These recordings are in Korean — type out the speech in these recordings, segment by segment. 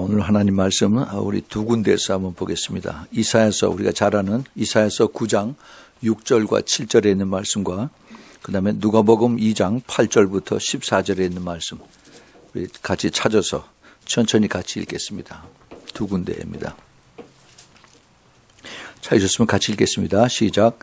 오늘 하나님 말씀은 우리 두 군데에서 한번 보겠습니다. 이사야서, 우리가 잘 아는 이사야서 9장 6절과 7절에 있는 말씀과 그 다음에 누가복음 2장 8절부터 14절에 있는 말씀, 우리 같이 찾아서 천천히 같이 읽겠습니다. 두 군데입니다. 찾으셨으면 같이 읽겠습니다. 시작.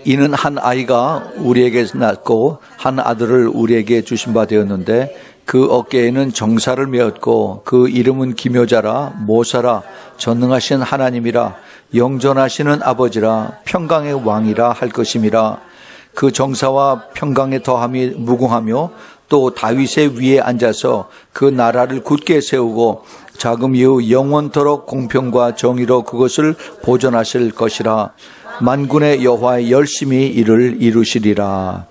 이는 한 아이가 우리에게 낳고 한 아들을 우리에게 주신 바 되었는데 그 어깨에는 정사를 메었고 그 이름은 기묘자라 모사라 전능하신 하나님이라 영존하시는 아버지라 평강의 왕이라 할 것임이라. 그 정사와 평강의 더함이 무궁하며 또 다윗의 위에 앉아서 그 나라를 굳게 세우고 자금 이후 영원토록 공평과 정의로 그것을 보존하실 것이라. 만군의 여호와의 열심히 이를 이루시리라.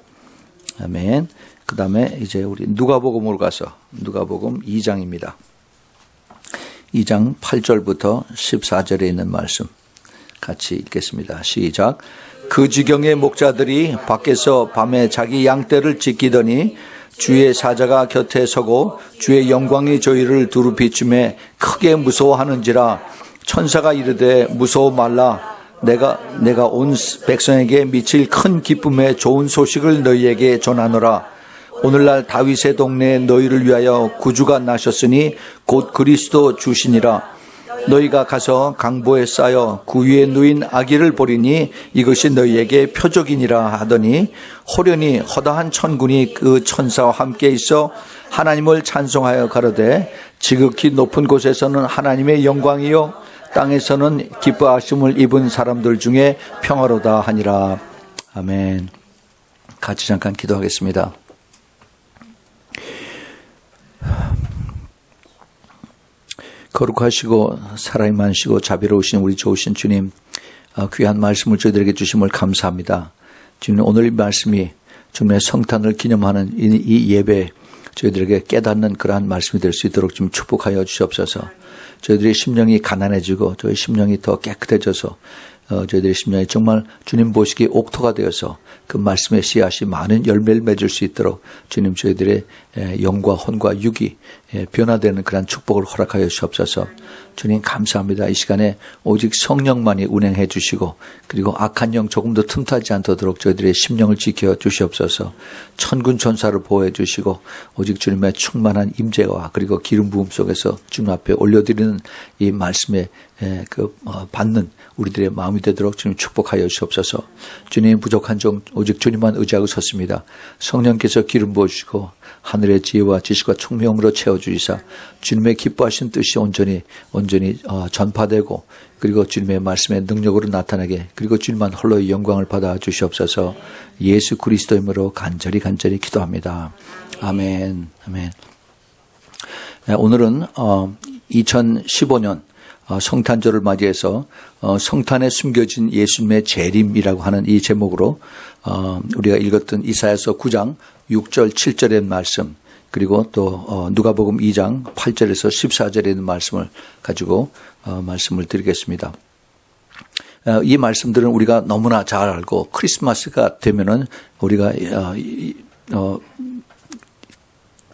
아멘. 그 다음에 이제 우리 누가복음으로 가서 누가복음 2장입니다. 2장 8절부터 14절에 있는 말씀 같이 읽겠습니다. 시작. 그 지경의 목자들이 밖에서 밤에 자기 양떼를 지키더니 주의 사자가 곁에 서고 주의 영광이 저희를 두루 비추매 크게 무서워하는지라. 천사가 이르되 무서워 말라. 내가 온 백성에게 미칠 큰 기쁨의 좋은 소식을 너희에게 전하노라. 오늘날 다윗의 동네에 너희를 위하여 구주가 나셨으니 곧 그리스도 주시니라. 너희가 가서 강보에 쌓여 그 위에 누인 아기를 보리니 이것이 너희에게 표적이니라 하더니 호련히 허다한 천군이 그 천사와 함께 있어 하나님을 찬송하여 가로되 지극히 높은 곳에서는 하나님의 영광이요 땅에서는 기뻐하심을 입은 사람들 중에 평화로다 하니라. 아멘. 같이 잠깐 기도하겠습니다. 거룩하시고 사랑이 많으시고 자비로우신 우리 좋으신 주님, 귀한 말씀을 저희들에게 주심을 감사합니다. 주님, 오늘 이 말씀이 주님의 성탄을 기념하는 이 예배 저희들에게 깨닫는 그러한 말씀이 될 수 있도록 좀 축복하여 주시옵소서. 저희들의 심령이 가난해지고 저희 심령이 더 깨끗해져서 저희들의 심령이 정말 주님 보시기에 옥토가 되어서 그 말씀의 씨앗이 많은 열매를 맺을 수 있도록 주님 저희들의 영과 혼과 육이 변화되는 그런 축복을 허락하여 주시옵소서. 주님 감사합니다. 이 시간에 오직 성령만이 운행해 주시고 그리고 악한 영 조금도 틈타지 않도록 저희들의 심령을 지켜 주시옵소서. 천군 천사를 보호해 주시고 오직 주님의 충만한 임재와 그리고 기름 부음 속에서 주님 앞에 올려드리는 이 말씀에 받는 우리들의 마음이 되도록 주님 축복하여 주시옵소서. 주님 부족한 종 오직 주님만 의지하고 섰습니다. 성령께서 기름 부어주시고 하늘의 지혜와 지식과 총명으로 채워주시사 주님의 기뻐하신 뜻이 온전히 전파되고 그리고 주님의 말씀의 능력으로 나타나게 그리고 주님만 홀로의 영광을 받아 주시옵소서. 예수 그리스도의 이름으로 간절히 기도합니다. 아멘. 아멘. 오늘은 2015년 성탄절을 맞이해서 성탄에 숨겨진 예수님의 재림이라고 하는 이 제목으로 우리가 읽었던 이사야서 9장 6절 7절의 말씀 그리고 또 누가복음 2장 8절에서 14절에 있는 말씀을 가지고 말씀을 드리겠습니다. 이 말씀들은 우리가 너무나 잘 알고 크리스마스가 되면은 우리가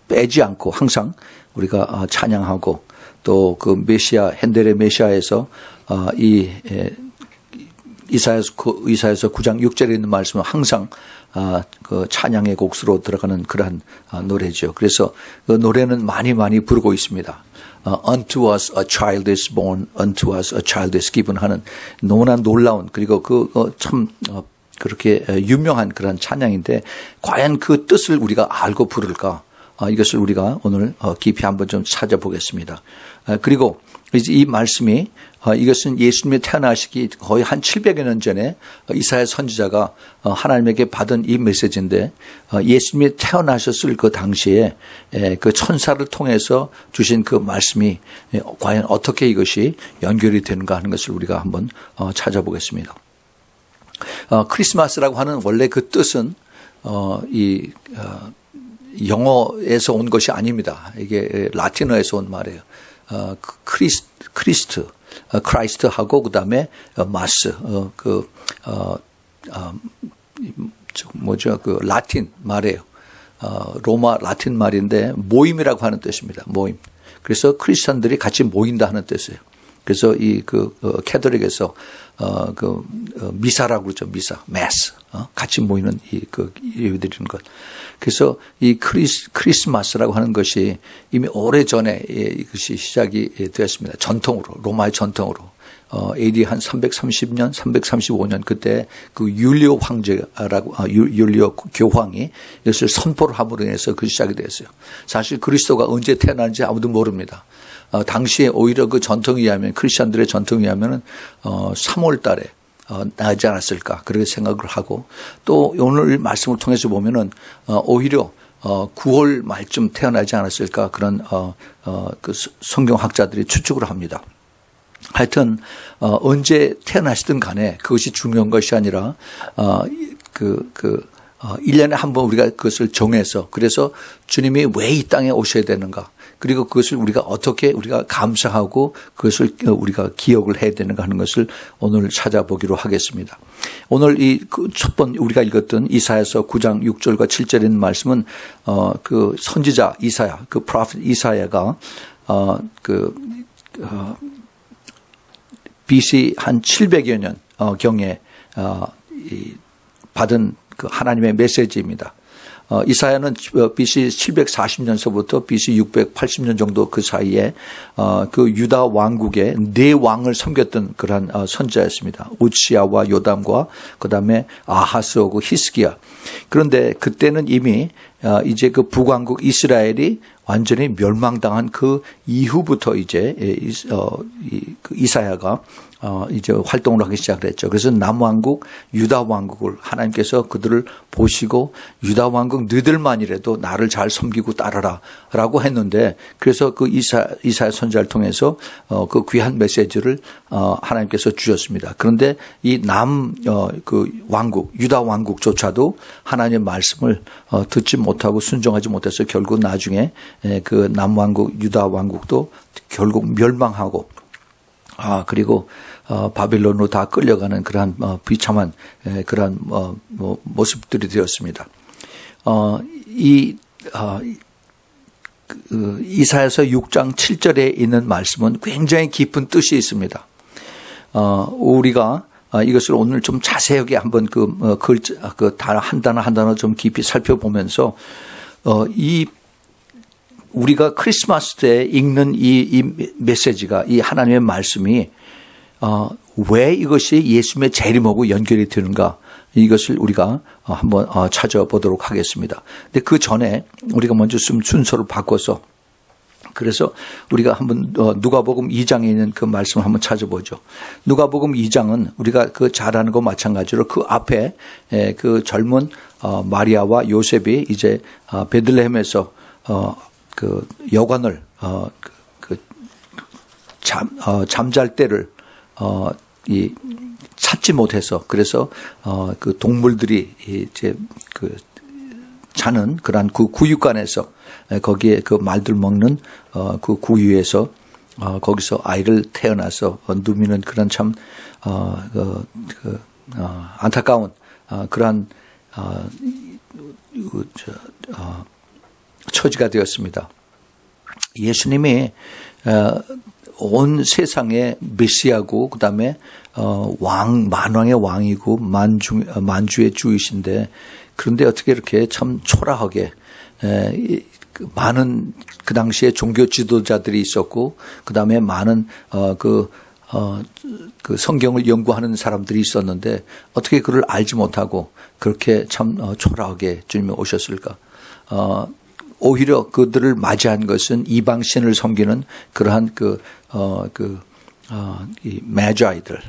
빼지 않고 항상 우리가 찬양하고 또 그 메시아 핸델의 메시아에서 이사야서 9장 6절에 있는 말씀은 항상 그 찬양의 곡수로 들어가는 그러한 노래죠. 그래서 그 노래는 많이 부르고 있습니다. Unto us a child is born, unto us a child is given 하는 너무나 놀라운 그리고 참 그렇게 유명한 그런 찬양인데 과연 그 뜻을 우리가 알고 부를까? 이것을 우리가 오늘 깊이 한번 좀 찾아보겠습니다. 그리고 이 말씀이 이것은 예수님이 태어나시기 거의 한 700여 년 전에 이사야 선지자가 하나님에게 받은 이 메시지인데 예수님이 태어나셨을 그 당시에 그 천사를 통해서 주신 그 말씀이 과연 어떻게 이것이 연결이 되는가 하는 것을 우리가 한번 찾아보겠습니다. 크리스마스라고 하는 원래 그 뜻은 영어에서 온 것이 아닙니다. 이게 라틴어에서 온 말이에요. 크라이스트하고 그 다음에 마스 그 라틴 말이에요. 로마 라틴 말인데 모임이라고 하는 뜻입니다. 모임. 그래서 크리스천들이 같이 모인다 하는 뜻이에요. 그래서 캐톨릭에서 미사라고 그러죠. 미사, 매스. 같이 모이는 예배 드리는 것. 그래서 이 크리스마스라고 하는 것이 이미 오래전에 이것이 시작이 되었습니다. 전통으로, 로마의 전통으로. AD 한 330년, 335년 그때 그 율리오 황제라고, 율리오 교황이 이것을 선포를 함으로 인해서 그 시작이 되었어요. 사실 그리스도가 언제 태어났는지 아무도 모릅니다. 당시에 오히려 그 전통에 의하면, 크리스천들의 전통에 의하면은 3월 달에 나지 않았을까 그렇게 생각을 하고, 또 오늘 말씀을 통해서 보면은 오히려 9월 말쯤 태어나지 않았을까 그런 그 성경학자들이 추측을 합니다. 하여튼 언제 태어나시든 간에 그것이 중요한 것이 아니라 1년에 한 번 우리가 그것을 정해서, 그래서 주님이 왜 이 땅에 오셔야 되는가, 그리고 그것을 우리가 어떻게 우리가 감사하고 그것을 우리가 기억을 해야 되는가 하는 것을 오늘 찾아보기로 하겠습니다. 오늘 첫 번 우리가 읽었던 이사야서 9장 6절과 7절에 있는 말씀은 그 선지자 이사야, 그 프로핏 이사야가 BC 한 700여 년 경에 받은 그 하나님의 메시지입니다. 이사야는 BC 740년서부터 BC 680년 정도 그 사이에 그 유다 왕국의 네 왕을 섬겼던 그러한 선지자였습니다. 우치야와 요담과 그다음에 아하스하고 히스기야. 그런데 그때는 이미 이제 그 북왕국 이스라엘이 완전히 멸망당한 그 이후부터 이제 이사야가 이제 활동을 하기 시작을 했죠. 그래서 남왕국, 유다 왕국을 하나님께서 그들을 보시고 유다 왕국 너희들만이라도 나를 잘 섬기고 따르라라고 했는데, 그래서 그 이사야 선지자를 통해서 그 귀한 메시지를 하나님께서 주셨습니다. 그런데 이 그 왕국, 유다 왕국조차도 하나님의 말씀을 듣지 못하고 순종하지 못해서 결국 나중에 그 남왕국, 유다 왕국도 결국 멸망하고, 그리고 바빌론으로 다 끌려가는 그러한 비참한 그러한 모습들이 되었습니다. 이사야서 6장 7절에 있는 말씀은 굉장히 깊은 뜻이 있습니다. 우리가 이것을 오늘 좀 자세하게 한번 한 단어 좀 깊이 살펴보면서 우리가 크리스마스 때 읽는 이 메시지가, 이 하나님의 말씀이 왜 이것이 예수님의 재림하고 연결이 되는가, 이것을 우리가 한번 찾아보도록 하겠습니다. 근데 그 전에 우리가 먼저 순서를 바꿔서, 그래서 우리가 한번 누가복음 2장에 있는 그 말씀을 한번 찾아보죠. 누가복음 2장은 우리가 그 잘 아는 것 마찬가지로 그 앞에 그 젊은 마리아와 요셉이 이제 베들레헴에서 그 여관을 잠잘 때를 찾지 못해서, 그래서 그 동물들이 이제 그 자는 그러한 그 구유관에서, 거기에 그 말들 먹는 그 구유에서 거기서 아이를 태어나서 누미는 그런 참 안타까운 그러한 처지가 되었습니다. 예수님이 온 세상의 메시아고, 그다음에 만왕의 왕이고 만주의 주이신데, 그런데 어떻게 이렇게 참 초라하게 많은 그 당시에 종교 지도자들이 있었고, 그다음에 많은 그 성경을 연구하는 사람들이 있었는데 어떻게 그를 알지 못하고 그렇게 참 초라하게 주님이 오셨을까? 오히려 그들을 맞이한 것은 이방신을 섬기는 그러한 이 매자이들,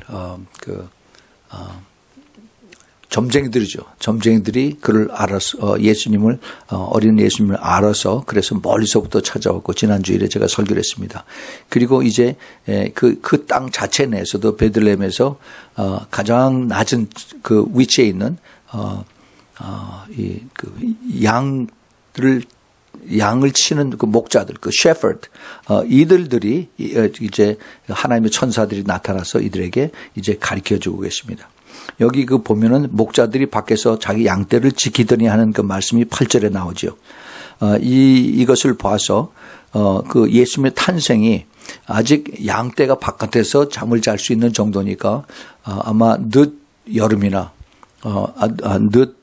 점쟁이들이죠. 점쟁이들이 그를 알아서, 예수님을, 어린 예수님을 알아서, 그래서 멀리서부터 찾아왔고, 지난 주일에 제가 설교를 했습니다. 그리고 이제 그 땅 자체 내에서도 베들레헴에서 가장 낮은 그 위치에 있는 양을 치는 그 목자들, 그 shepherd, 이들이 이제 하나님의 천사들이 나타나서 이들에게 이제 가르쳐 주고 계십니다. 여기 보면은 목자들이 밖에서 자기 양떼를 지키더니 하는 그 말씀이 8절에 나오죠. 이것을 봐서 그 예수님의 탄생이 아직 양떼가 바깥에서 잠을 잘 수 있는 정도니까 아마 늦 여름이나 늦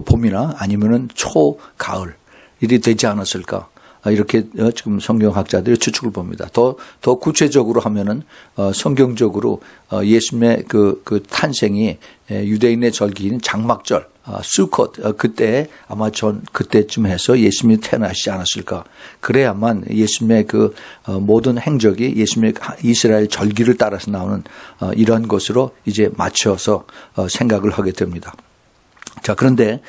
봄이나 아니면은 초 가을 일이 되지 않았을까. 이렇게 지금 성경학자들이 추측을 봅니다. 더 구체적으로 하면은 성경적으로 예수님의 그 탄생이 유대인의 절기인 장막절, 수컷 그때 아마 그때쯤 해서 예수님이 태어나시지 않았을까. 그래야만 예수님의 그 모든 행적이 예수님의 이스라엘 절기를 따라서 나오는 이런 것으로 이제 맞춰서 생각을 하게 됩니다. 자, 그런데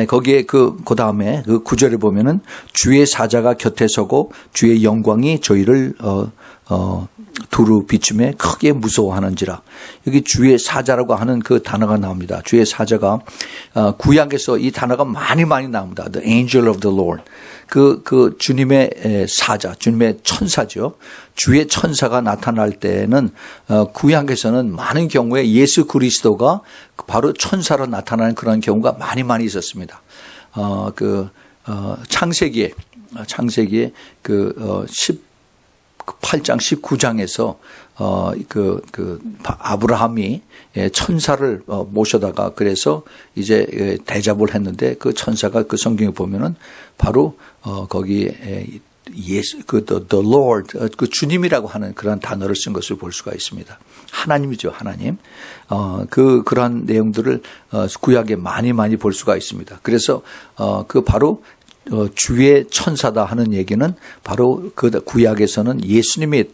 거기에 그 다음에 그 9절에 보면은 주의 사자가 곁에 서고 주의 영광이 저희를 두루 비춤에 크게 무서워하는지라. 여기 주의 사자라고 하는 그 단어가 나옵니다. 주의 사자가 구약에서 이 단어가 많이 나옵니다. The angel of the Lord. 그 주님의 사자, 주님의 천사죠. 주의 천사가 나타날 때는 구약에서는 많은 경우에 예수 그리스도가 바로 천사로 나타나는 그런 경우가 많이 있었습니다. 창세기에 18장 19장에서 아브라함이 천사를 모셔다가 그래서 이제 대접을 했는데 그 천사가 그 성경에 보면은 바로 거기에 예수 the Lord 그 주님이라고 하는 그런 단어를 쓴 것을 볼 수가 있습니다. 하나님이죠, 하나님. 그러한 내용들을 구약에 많이 볼 수가 있습니다. 그래서 바로 주의 천사다 하는 얘기는 바로 그 구약에서는 예수님이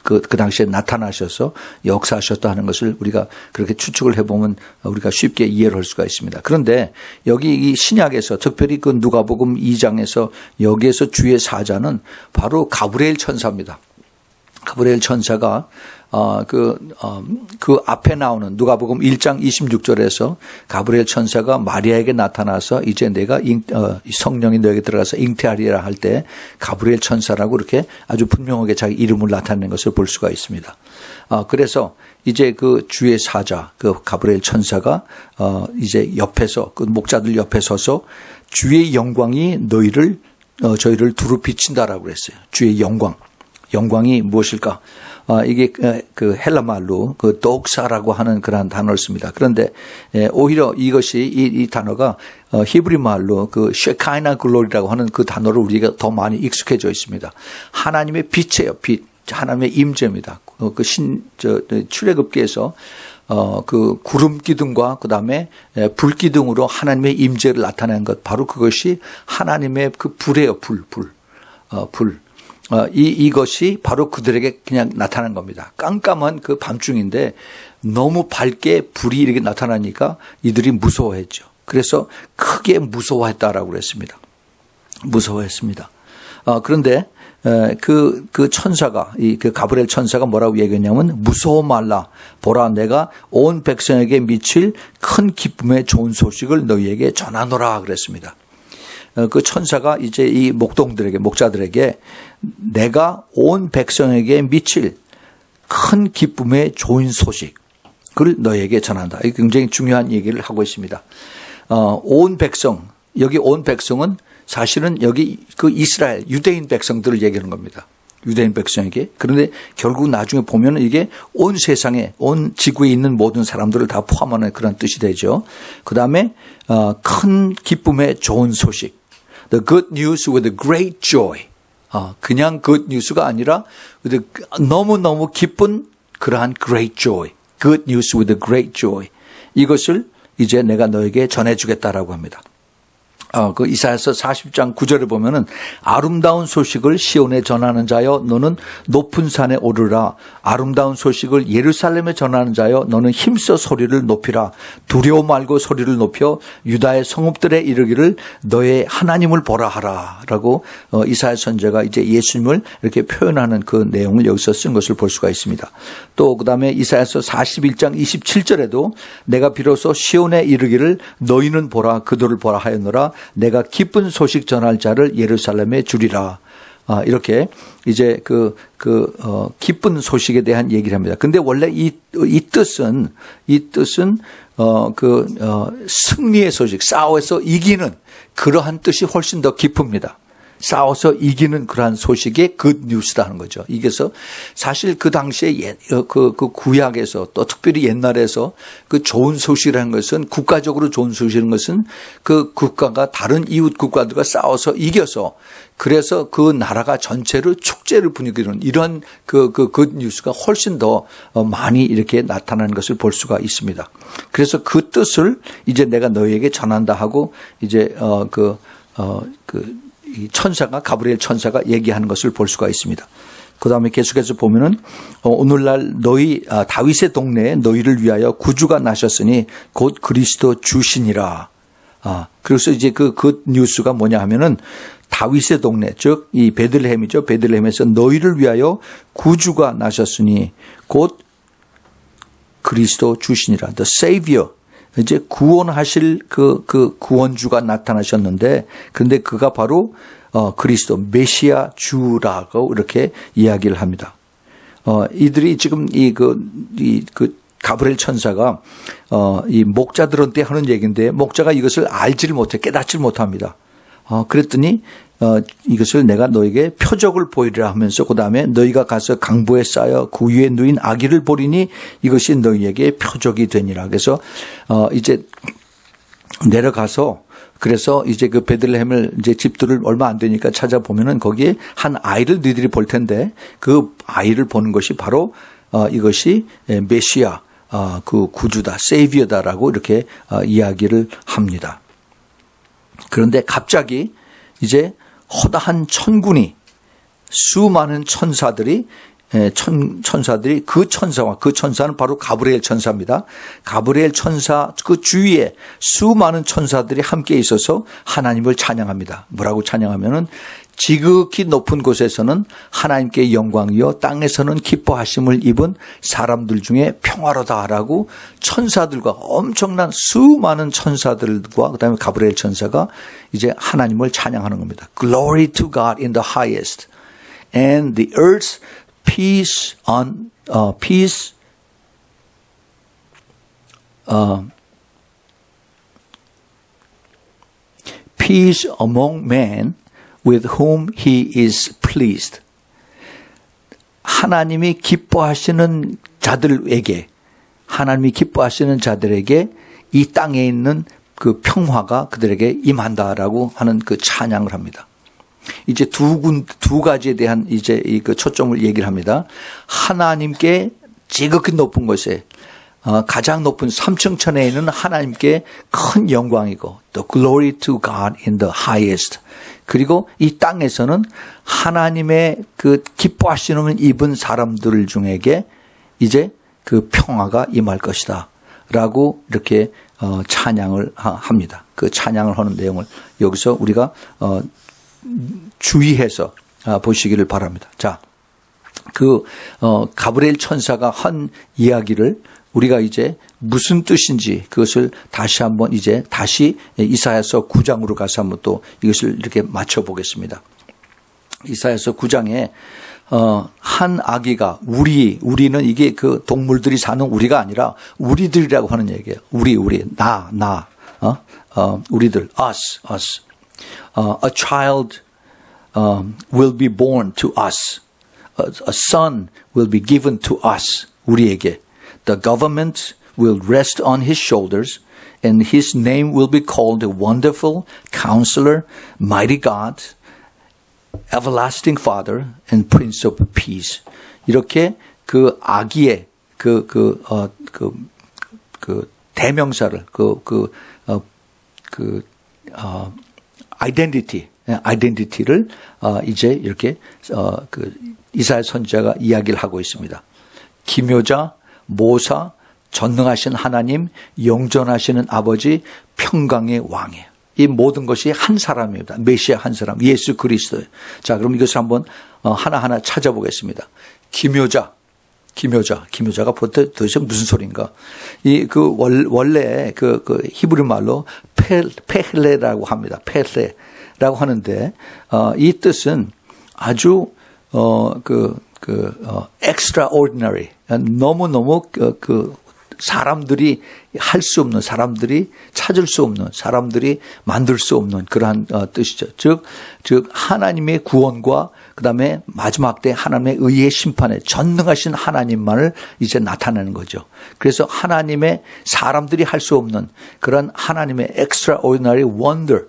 그 당시에 나타나셔서 역사하셨다 하는 것을 우리가 그렇게 추측을 해보면 우리가 쉽게 이해를 할 수가 있습니다. 그런데 여기 이 신약에서 특별히 그 누가복음 2장에서 여기에서 주의 사자는 바로 가브리엘 천사입니다. 가브리엘 천사가 그 앞에 나오는 누가복음 1장 26절에서 가브리엘 천사가 마리아에게 나타나서 이제 내가 성령이 너에게 들어가서 잉태하리라 할 때 가브리엘 천사라고 이렇게 아주 분명하게 자기 이름을 나타내는 것을 볼 수가 있습니다. 그래서 이제 그 주의 사자, 그 가브리엘 천사가 이제 옆에서 그 목자들 옆에 서서 주의 영광이 저희를 두루 비친다라고 그랬어요. 주의 영광이 무엇일까? 이게 그 헬라 말로 그 독사라고 하는 그런 단어를 씁니다. 그런데 오히려 이것이 이 단어가 히브리 말로 그 쉐카이나 글로리라고 하는 그 단어를 우리가 더 많이 익숙해져 있습니다. 하나님의 빛이에요. 빛. 하나님의 임재입니다. 출애굽기에서 그 구름 기둥과 그다음에 불 기둥으로 하나님의 임재를 나타낸 것 바로 그것이 하나님의 그 불이에요. 불. 이것이 바로 그들에게 그냥 나타난 겁니다. 깜깜한 그 밤중인데 너무 밝게 불이 이렇게 나타나니까 이들이 무서워했죠. 그래서 크게 무서워했다라고 그랬습니다. 무서워했습니다. 그런데 그 천사가 그 가브리엘 천사가 뭐라고 얘기했냐면 무서워 말라. 보라 내가 온 백성에게 미칠 큰 기쁨의 좋은 소식을 너희에게 전하노라 그랬습니다. 그 천사가 이제 이 목자들에게 내가 온 백성에게 미칠 큰 기쁨의 좋은 소식을 너에게 전한다. 이게 굉장히 중요한 얘기를 하고 있습니다. 온 백성, 여기 온 백성은 사실은 여기 그 이스라엘 유대인 백성들을 얘기하는 겁니다. 유대인 백성에게. 그런데 결국 나중에 보면 이게 온 세상에, 온 지구에 있는 모든 사람들을 다 포함하는 그런 뜻이 되죠. 그 다음에 큰 기쁨의 좋은 소식. The good news with a great joy. 그냥 good news가 아니라 너무너무 기쁜 그러한 great joy. Good news with a great joy. 이것을 이제 내가 너에게 전해주겠다라고 합니다. 그 이사야서 40장 9절에 보면은 아름다운 소식을 시온에 전하는 자여 너는 높은 산에 오르라. 아름다운 소식을 예루살렘에 전하는 자여 너는 힘써 소리를 높이라. 두려워 말고 소리를 높여 유다의 성읍들에 이르기를 너의 하나님을 보라 하라라고 이사야 선지자가 이제 예수님을 이렇게 표현하는 그 내용을 여기서 쓴 것을 볼 수가 있습니다. 또 그다음에 이사야서 41장 27절에도 내가 비로소 시온에 이르기를 너희는 보라 그들을 보라 하였노라. 내가 기쁜 소식 전할 자를 예루살렘에 주리라. 이렇게 이제 기쁜 소식에 대한 얘기를 합니다. 근데 원래 이 뜻은 승리의 소식, 싸워서 이기는 그러한 뜻이 훨씬 더 깊습니다. 싸워서 이기는 그러한 소식의 굿뉴스다 하는 거죠. 이게서 사실 그 당시에 그 구약에서 또 특별히 옛날에서 그 좋은 소식이라는 것은 국가적으로 좋은 소식이라는 것은 그 국가가 다른 이웃 국가들과 싸워서 이겨서 그래서 그 나라가 전체를 축제를 분위기는 이런 그 굿뉴스가 훨씬 더 많이 이렇게 나타나는 것을 볼 수가 있습니다. 그래서 그 뜻을 이제 내가 너희에게 전한다 하고 이제 이 천사가 가브리엘 천사가 얘기하는 것을 볼 수가 있습니다. 그 다음에 계속해서 보면은 오늘날 다윗의 동네에 너희를 위하여 구주가 나셨으니 곧 그리스도 주시니라. 그래서 이제 그 뉴스가 뭐냐 하면은 다윗의 동네, 즉 이 베들레헴이죠. 베들레헴에서 너희를 위하여 구주가 나셨으니 곧 그리스도 주시니라. The Savior. 이제 구원하실 그 구원주가 나타나셨는데, 그런데 그가 바로 그리스도 메시아 주라고 이렇게 이야기를 합니다. 이들이 지금 그 가브리엘 천사가 이 목자들한테 하는 얘기인데, 목자가 이것을 알지를 못해, 깨닫지를 못합니다. 그랬더니 이것을 내가 너에게 표적을 보이리라 하면서 그 다음에 너희가 가서 강보에 쌓여 그 위에 누인 아기를 보리니 이것이 너희에게 표적이 되니라. 그래서 이제 내려가서 그래서 이제 그 베들레헴을 이제 집들을 얼마 안 되니까 찾아보면은 거기에 한 아이를 너희들이 볼 텐데 그 아이를 보는 것이 바로 이것이 메시아 그 구주다, 세이비어다라고 이렇게 이야기를 합니다. 그런데 갑자기 이제 허다한 천군이 수많은 천사들이 그 천사와 그 천사는 바로 가브리엘 천사입니다. 가브리엘 천사 그 주위에 수많은 천사들이 함께 있어서 하나님을 찬양합니다. 뭐라고 찬양하면은 지극히 높은 곳에서는 하나님께 영광이요 땅에서는 기뻐하심을 입은 사람들 중에 평화로다라고 천사들과 엄청난 수많은 천사들과 그다음에 가브리엘 천사가 이제 하나님을 찬양하는 겁니다. Glory to God in the highest and the earth's peace on peace peace among men with whom he is pleased. 하나님이 기뻐하시는 자들에게 이 땅에 있는 그 평화가 그들에게 임한다라고 하는 그 찬양을 합니다. 이제 두 가지에 대한 이제 그 초점을 얘기를 합니다. 하나님께 지극히 높은 곳에 가장 높은 3층 천에 있는 하나님께 큰 영광이고 the glory to God in the highest. 그리고 이 땅에서는 하나님의 그 기뻐하시는 입은 사람들 중에게 이제 그 평화가 임할 것이다 라고 이렇게 찬양을 합니다. 그 찬양을 하는 내용을 여기서 우리가 주의해서 보시기를 바랍니다. 자, 가브리엘 천사가 한 이야기를 우리가 이제 무슨 뜻인지 그것을 다시 한번 다시 이사야서 9장으로 가서 한번 또 이것을 이렇게 맞춰보겠습니다. 이사야서 9장에 한 아기가 우리는 이게 그 동물들이 사는 우리가 아니라 우리들이라고 하는 얘기예요. 우리들, us. A child will be born to us. A son will be given to us. 우리에게. The government will rest on his shoulders, and his name will be called a Wonderful Counselor, Mighty God, Everlasting Father, and Prince of Peace. 이렇게 그 아기의 대명사를 아이덴티티를 이제 이렇게 이사야 선지자가 이야기를 하고 있습니다. 기묘자, 모사, 전능하신 하나님, 영존하시는 아버지, 평강의 왕이에요. 이 모든 것이 한 사람입니다. 메시아 한 사람, 예수 그리스도예요. 자, 그럼 이것을 한번 하나하나 찾아보겠습니다. 기묘자가 도대체 무슨 소린가? 원래 히브리 말로 페헬레라고 합니다. 페헬레라고 하는데, 이 뜻은 아주, extraordinary. 너무너무 사람들이 할 수 없는, 사람들이 찾을 수 없는, 사람들이 만들 수 없는 그러한 뜻이죠. 즉 하나님의 구원과 그다음에 마지막 때 하나님의 의의 심판에 전능하신 하나님만을 이제 나타내는 거죠. 그래서 하나님의 사람들이 할 수 없는 그런 하나님의 extraordinary wonder,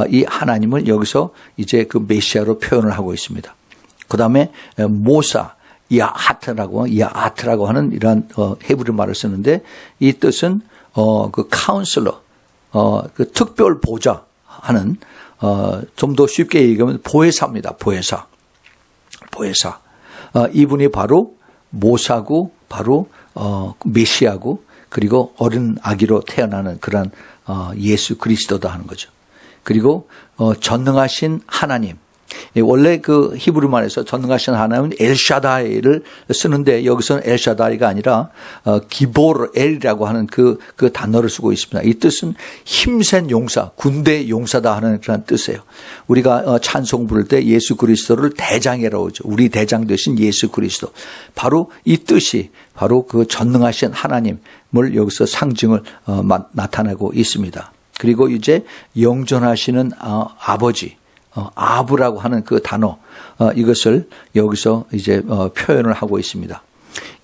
이 하나님을 여기서 이제 그 메시아로 표현을 하고 있습니다. 그다음에 모사, 야하트라고 하는 이러한 헤브리 말을 쓰는데 이 뜻은 그 카운슬러, 그 특별 보좌 하는 좀 더 쉽게 얘기하면 보혜사입니다. 보혜사. 이분이 바로 모사고 바로 메시아고 그리고 어린 아기로 태어나는 그런 예수 그리스도다 하는 거죠. 그리고 전능하신 하나님. 원래 그 히브리 말에서 전능하신 하나님은 엘샤다이를 쓰는데 여기서는 엘샤다이가 아니라 기보르 엘이라고 하는 그 단어를 쓰고 있습니다. 이 뜻은 힘센 용사, 군대 용사다 하는 그런 뜻이에요. 우리가 찬송 부를 때 예수 그리스도를 대장이라고 하죠. 우리 대장 되신 예수 그리스도. 바로 이 뜻이 바로 그 전능하신 하나님을 여기서 상징을 나타내고 있습니다. 그리고 이제 영존하시는 아버지. 아브라고 하는 그 단어, 이것을 여기서 이제 표현을 하고 있습니다.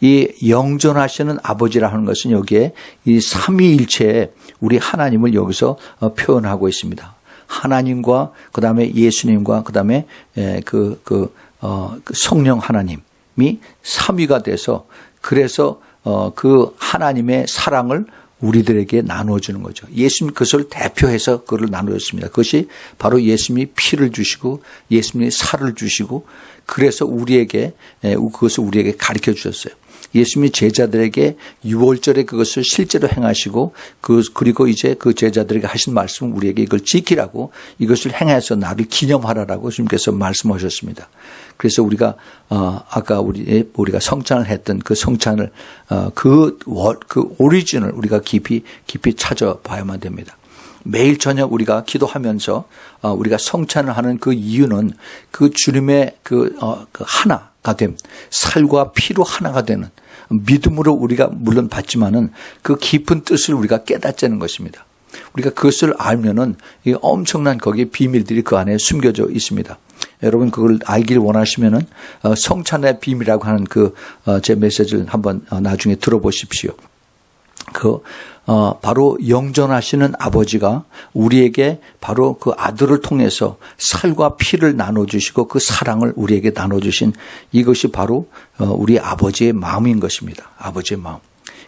이 영존하시는 아버지라 하는 것은 여기에 이 삼위일체의 우리 하나님을 여기서 표현하고 있습니다. 하나님과 그 다음에 예수님과 그 다음에 그 성령 하나님이 삼위가 돼서 그래서 그 하나님의 사랑을 우리들에게 나눠주는 거죠. 예수님 그것을 대표해서 그걸 나누었습니다. 그것이 바로 예수님이 피를 주시고 예수님이 살을 주시고 그래서 그것을 우리에게 가르쳐 주셨어요. 예수님이 제자들에게 유월절에 그것을 실제로 행하시고 그리고 이제 그 제자들에게 하신 말씀은 우리에게 이걸 지키라고 이것을 행해서 나를 기념하라라고 주님께서 말씀하셨습니다. 그래서 우리가 아까 우리가 성찬을 했던 그 성찬을 그 오리진을 우리가 깊이 찾아봐야만 됩니다. 매일 저녁 우리가 기도하면서 우리가 성찬을 하는 그 이유는 그 주님의 그 하나가 됨, 살과 피로 하나가 되는 믿음으로 우리가 물론 받지만은 그 깊은 뜻을 우리가 깨닫자는 것입니다. 우리가 그것을 알면은 이 엄청난 거기에 비밀들이 그 안에 숨겨져 있습니다. 여러분 그걸 알길 원하시면은 성찬의 비밀이라고 하는 제 메시지를 한번 나중에 들어보십시오. 바로 영존하시는 아버지가 우리에게 바로 그 아들을 통해서 살과 피를 나눠주시고 그 사랑을 우리에게 나눠주신 이것이 바로 우리 아버지의 마음인 것입니다. 아버지의 마음.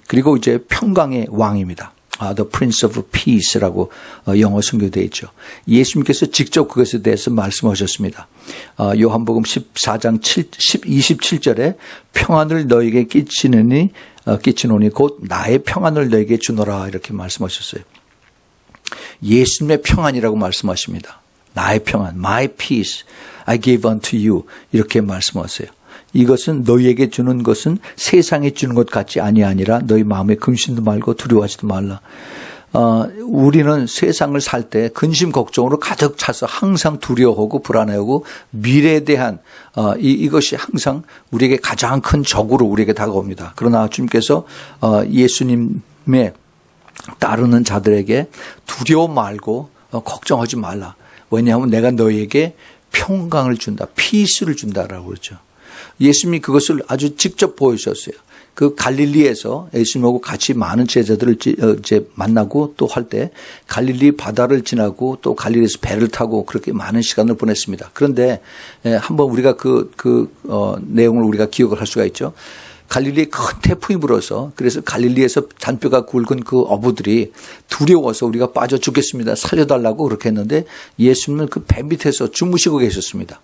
그리고 이제 평강의 왕입니다. The Prince of Peace라고 영어 성경되어 있죠. 예수님께서 직접 그것에 대해서 말씀하셨습니다. 요한복음 14장 27절에 평안을 너에게 끼치노니 곧 나의 평안을 너에게 주노라 이렇게 말씀하셨어요. 예수님의 평안이라고 말씀하십니다. 나의 평안, my peace, I give unto you 이렇게 말씀하세요. 이것은 너희에게 주는 것은 세상에 주는 것 같이 아니라 너희 마음에 근심도 말고 두려워하지도 말라. 우리는 세상을 살 때 근심 걱정으로 가득 차서 항상 두려워하고 불안해하고 미래에 대한 이것이 항상 우리에게 가장 큰 적으로 우리에게 다가옵니다. 그러나 주님께서 예수님의 따르는 자들에게 두려워 말고 걱정하지 말라. 왜냐하면 내가 너희에게 평강을 준다. 피스를 준다라고 그러죠. 예수님이 그것을 아주 직접 보여주셨어요. 그 갈릴리에서 예수님하고 같이 많은 제자들을 이제 만나고 또 할 때 갈릴리 바다를 지나고 또 갈릴리에서 배를 타고 그렇게 많은 시간을 보냈습니다. 그런데 한번 우리가 내용을 우리가 기억을 할 수가 있죠. 갈릴리에 큰 태풍이 불어서 그래서 갈릴리에서 잔뼈가 굵은 그 어부들이 두려워서 우리가 빠져 죽겠습니다. 살려달라고 그렇게 했는데 예수님은 그 배 밑에서 주무시고 계셨습니다.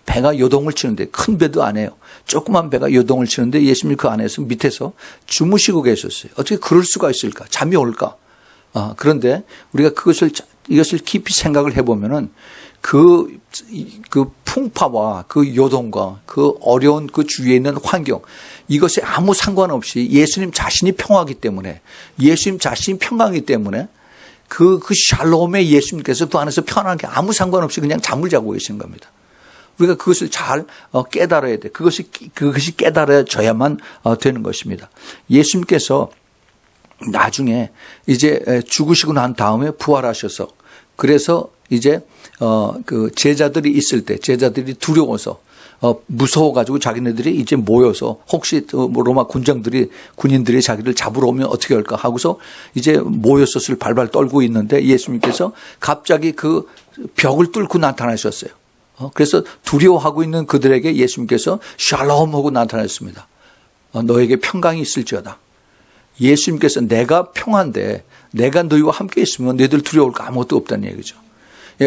배가 요동을 치는데 큰 배도 아니에요. 조그만 배가 요동을 치는데 예수님이 그 안에서 밑에서 주무시고 계셨어요. 어떻게 그럴 수가 있을까? 잠이 올까? 그런데 우리가 이것을 깊이 생각을 해보면은 그 풍파와 그 요동과 그 어려운 그 주위에 있는 환경 이것에 아무 상관없이 예수님 자신이 평화하기 때문에 예수님 자신이 평강이기 때문에 그 샬롬의 예수님께서 그 안에서 편안하게 아무 상관없이 그냥 잠을 자고 계시는 겁니다. 우리가 그것을 잘 깨달아야 돼. 그것이 깨달아져야만 되는 것입니다. 예수님께서 나중에 이제 죽으시고 난 다음에 부활하셔서 그래서 이제 그 제자들이 있을 때 제자들이 두려워서 무서워가지고 자기네들이 이제 모여서 혹시 로마 군인들이 자기를 잡으러 오면 어떻게 할까 하고서 이제 모였었을 발발 떨고 있는데 예수님께서 갑자기 그 벽을 뚫고 나타나셨어요. 그래서 두려워하고 있는 그들에게 예수님께서 샬롬 하고 나타났습니다. 너에게 평강이 있을지어다. 예수님께서 내가 평안데 내가 너희와 함께 있으면 너희들 두려울 거 아무것도 없다는 얘기죠.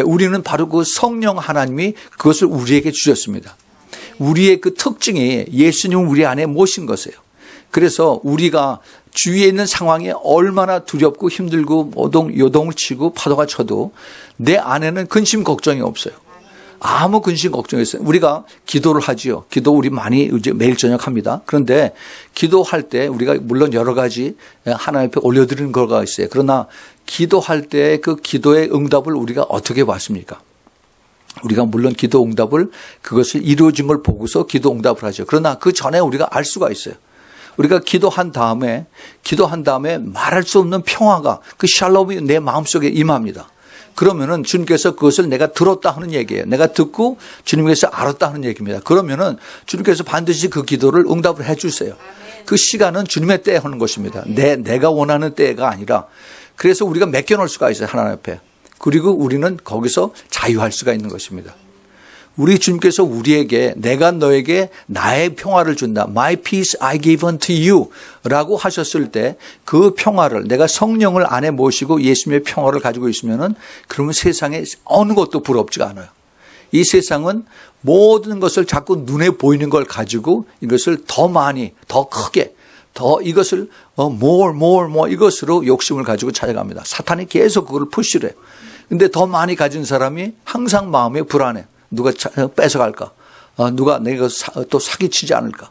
우리는 바로 그 성령 하나님이 그것을 우리에게 주셨습니다. 우리의 그 특징이 예수님을 우리 안에 모신 것이에요. 그래서 우리가 주위에 있는 상황이 얼마나 두렵고 힘들고 요동을 치고 파도가 쳐도 내 안에는 근심 걱정이 없어요. 아무 근심 걱정이 없어요. 우리가 기도를 하지요. 기도 우리 많이 이제 매일 저녁 합니다. 그런데 기도할 때 우리가 물론 여러 가지 하나님 앞에 올려드리는 거가 있어요. 그러나 기도할 때 그 기도의 응답을 우리가 어떻게 봤습니까? 우리가 물론 기도 응답을 그것을 이루어진 걸 보고서 기도 응답을 하죠. 그러나 그 전에 우리가 알 수가 있어요. 우리가 기도한 다음에 말할 수 없는 평화가 그 샬롬이 내 마음속에 임합니다. 그러면은 주님께서 그것을 내가 들었다 하는 얘기예요. 내가 듣고 주님께서 알았다 하는 얘기입니다. 그러면은 주님께서 반드시 그 기도를 응답을 해 주세요. 그 시간은 주님의 때에 하는 것입니다. 내가 원하는 때가 아니라 그래서 우리가 맡겨놓을 수가 있어요. 하나님 앞에. 그리고 우리는 거기서 자유할 수가 있는 것입니다. 우리 주님께서 우리에게 내가 너에게 나의 평화를 준다. My peace I give unto you 라고 하셨을 때 그 평화를 내가 성령을 안에 모시고 예수님의 평화를 가지고 있으면은 그러면 세상에 어느 것도 부럽지가 않아요. 이 세상은 모든 것을 자꾸 눈에 보이는 걸 가지고 이것을 더 많이 더 크게 더 이것을 more 이것으로 욕심을 가지고 찾아갑니다. 사탄이 계속 그걸 푸시를 해요. 근데 더 많이 가진 사람이 항상 마음에 불안해. 누가 뺏어갈까? 누가 내가 또 사기치지 않을까?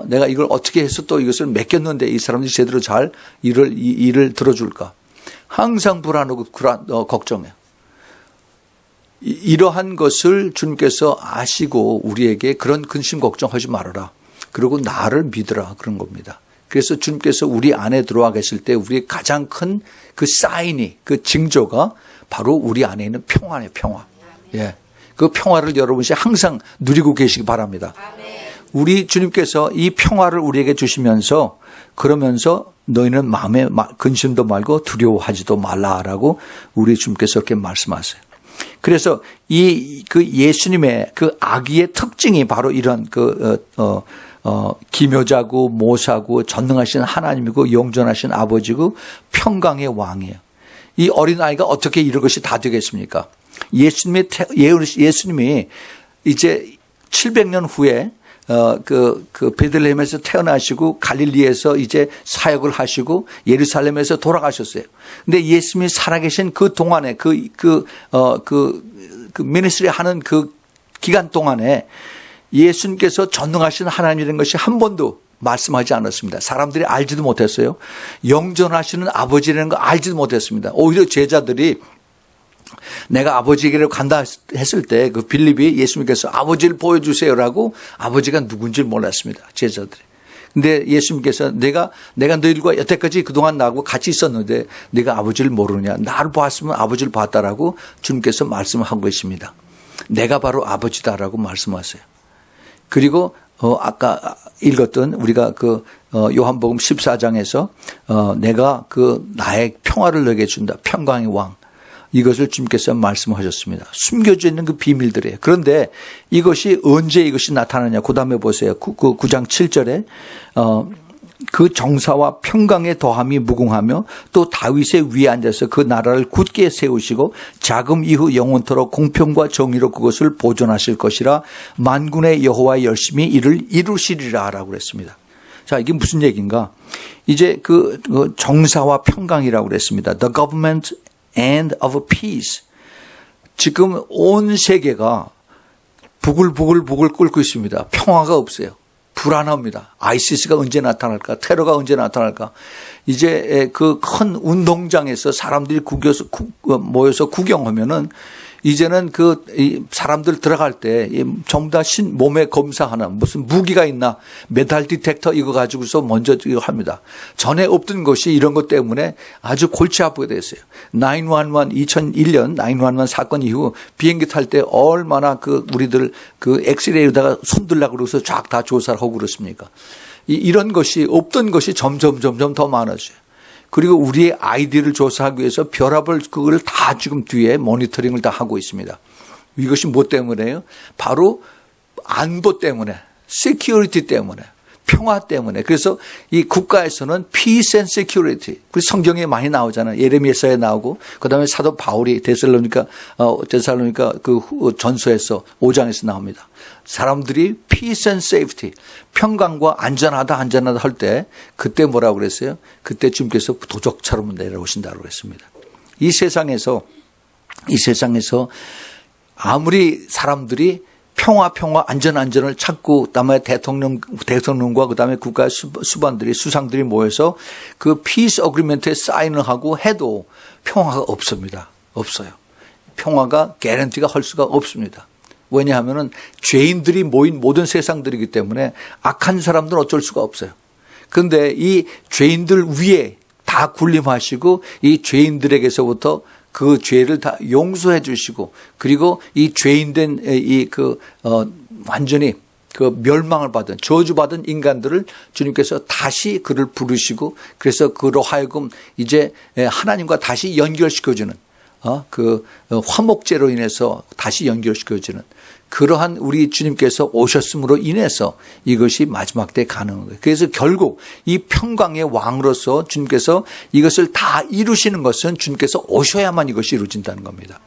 내가 이걸 어떻게 해서 또 이것을 맡겼는데 이 사람들이 제대로 잘 일을 들어줄까? 항상 불안하고 걱정해. 이러한 것을 주님께서 아시고 우리에게 그런 근심 걱정하지 말아라. 그리고 나를 믿으라 그런 겁니다. 그래서 주님께서 우리 안에 들어와 계실 때 우리의 가장 큰 그 사인이 그 징조가 바로 우리 안에 있는 평화예요. 평화. 예. 그 평화를 여러분이 항상 누리고 계시기 바랍니다. 우리 주님께서 이 평화를 우리에게 주시면서 그러면서 너희는 마음에 근심도 말고 두려워하지도 말라라고 우리 주님께서 이렇게 말씀하세요. 그래서 그 예수님의 그 아기의 특징이 바로 이런 기묘자고 모사고 전능하신 하나님이고 영존하신 아버지고 평강의 왕이에요. 이 어린아이가 어떻게 이런 것이 다 되겠습니까? 예수님이 이제 700년 후에 그 베들레헴에서 태어나시고 갈릴리에서 이제 사역을 하시고 예루살렘에서 돌아가셨어요. 근데 예수님이 살아계신 그 동안에 그 미니스트리 하는 그 기간 동안에 예수님께서 전능하신 하나님이라는 것이 한 번도 말씀하지 않았습니다. 사람들이 알지도 못했어요. 영존하시는 아버지라는 거 알지도 못했습니다. 오히려 제자들이 내가 아버지에게로 간다 했을 때 그 빌립이 예수님께서 아버지를 보여주세요라고 아버지가 누군지 몰랐습니다. 제자들이. 근데 예수님께서 내가 너희들과 여태까지 그동안 나하고 같이 있었는데 내가 아버지를 모르느냐. 나를 봤으면 아버지를 봤다라고 주님께서 말씀하고 계십니다. 내가 바로 아버지다라고 말씀하세요. 그리고 아까 읽었던 우리가 요한복음 14장에서 내가 나의 평화를 너에게 준다. 평강의 왕. 이것을 주님께서 말씀하셨습니다. 숨겨져 있는 그 비밀들이에요. 그런데 이것이 언제 이것이 나타나냐. 그 다음에 보세요. 9장 7절에 그 정사와 평강의 더함이 무궁하며 또 다윗의 위에 앉아서 그 나라를 굳게 세우시고 자금 이후 영원토록 공평과 정의로 그것을 보존하실 것이라 만군의 여호와의 열심히 이를 이루시리라 라고 그랬습니다. 자, 이게 무슨 얘기인가? 이제 그 정사와 평강이라고 그랬습니다. The government and of peace. 지금 온 세계가 부글부글 끓고 있습니다. 평화가 없어요. 불안합니다. 아이시스가 언제 나타날까? 테러가 언제 나타날까? 이제 그 큰 운동장에서 사람들이 모여서 구경하면은 이제는 이 사람들 들어갈 때 전부 다 몸에 검사하는 무슨 무기가 있나 메탈 디텍터 이거 가지고서 먼저 이거 합니다. 전에 없던 것이 이런 것 때문에 아주 골치 아프게 됐어요. 2001년 911 사건 이후 비행기 탈 때 얼마나 우리들 엑스레이에다가 손들라고 그래서 쫙 다 조사를 하고 그렇습니까? 이런 것이 없던 것이 점점 더 많아져요. 그리고 우리의 아이디를 조사하기 위해서 별합을 그걸 다 지금 뒤에 모니터링을 다 하고 있습니다. 이것이 뭐 때문에요? 바로 안보 때문에, 시큐리티 때문에, 평화 때문에. 그래서 이 국가에서는 peace and security. 그 성경에 많이 나오잖아요. 예레미야서에 나오고, 그다음에 사도 바울이 데살로니가 그 전서에서 5장에서 나옵니다. 사람들이 peace and safety, 평강과 안전하다 할 때 그때 뭐라고 그랬어요? 그때 주님께서 도적처럼 내려오신다고 그랬습니다. 이 세상에서 아무리 사람들이 평화 안전을 찾고 그다음에 대통령과 그다음에 국가 수반들이 모여서 그 피스 어그리먼트에 사인을 하고 해도 평화가 없습니다. 없어요. 평화가 개런티가 할 수가 없습니다. 왜냐하면은 죄인들이 모인 모든 세상들이기 때문에 악한 사람들은 어쩔 수가 없어요. 그런데 이 죄인들 위에 다 군림하시고 이 죄인들에게서부터 그 죄를 다 용서해 주시고 그리고 이 죄인된 완전히 멸망을 받은 저주받은 인간들을 주님께서 다시 그를 부르시고 그래서 그로 하여금 이제 하나님과 다시 연결시켜주는 화목제로 인해서 다시 연결시켜주는 그러한 우리 주님께서 오셨음으로 인해서 이것이 마지막 때 가능한 거예요. 그래서 결국 이 평강의 왕으로서 주님께서 이것을 다 이루시는 것은 주님께서 오셔야만 이것이 이루어진다는 겁니다.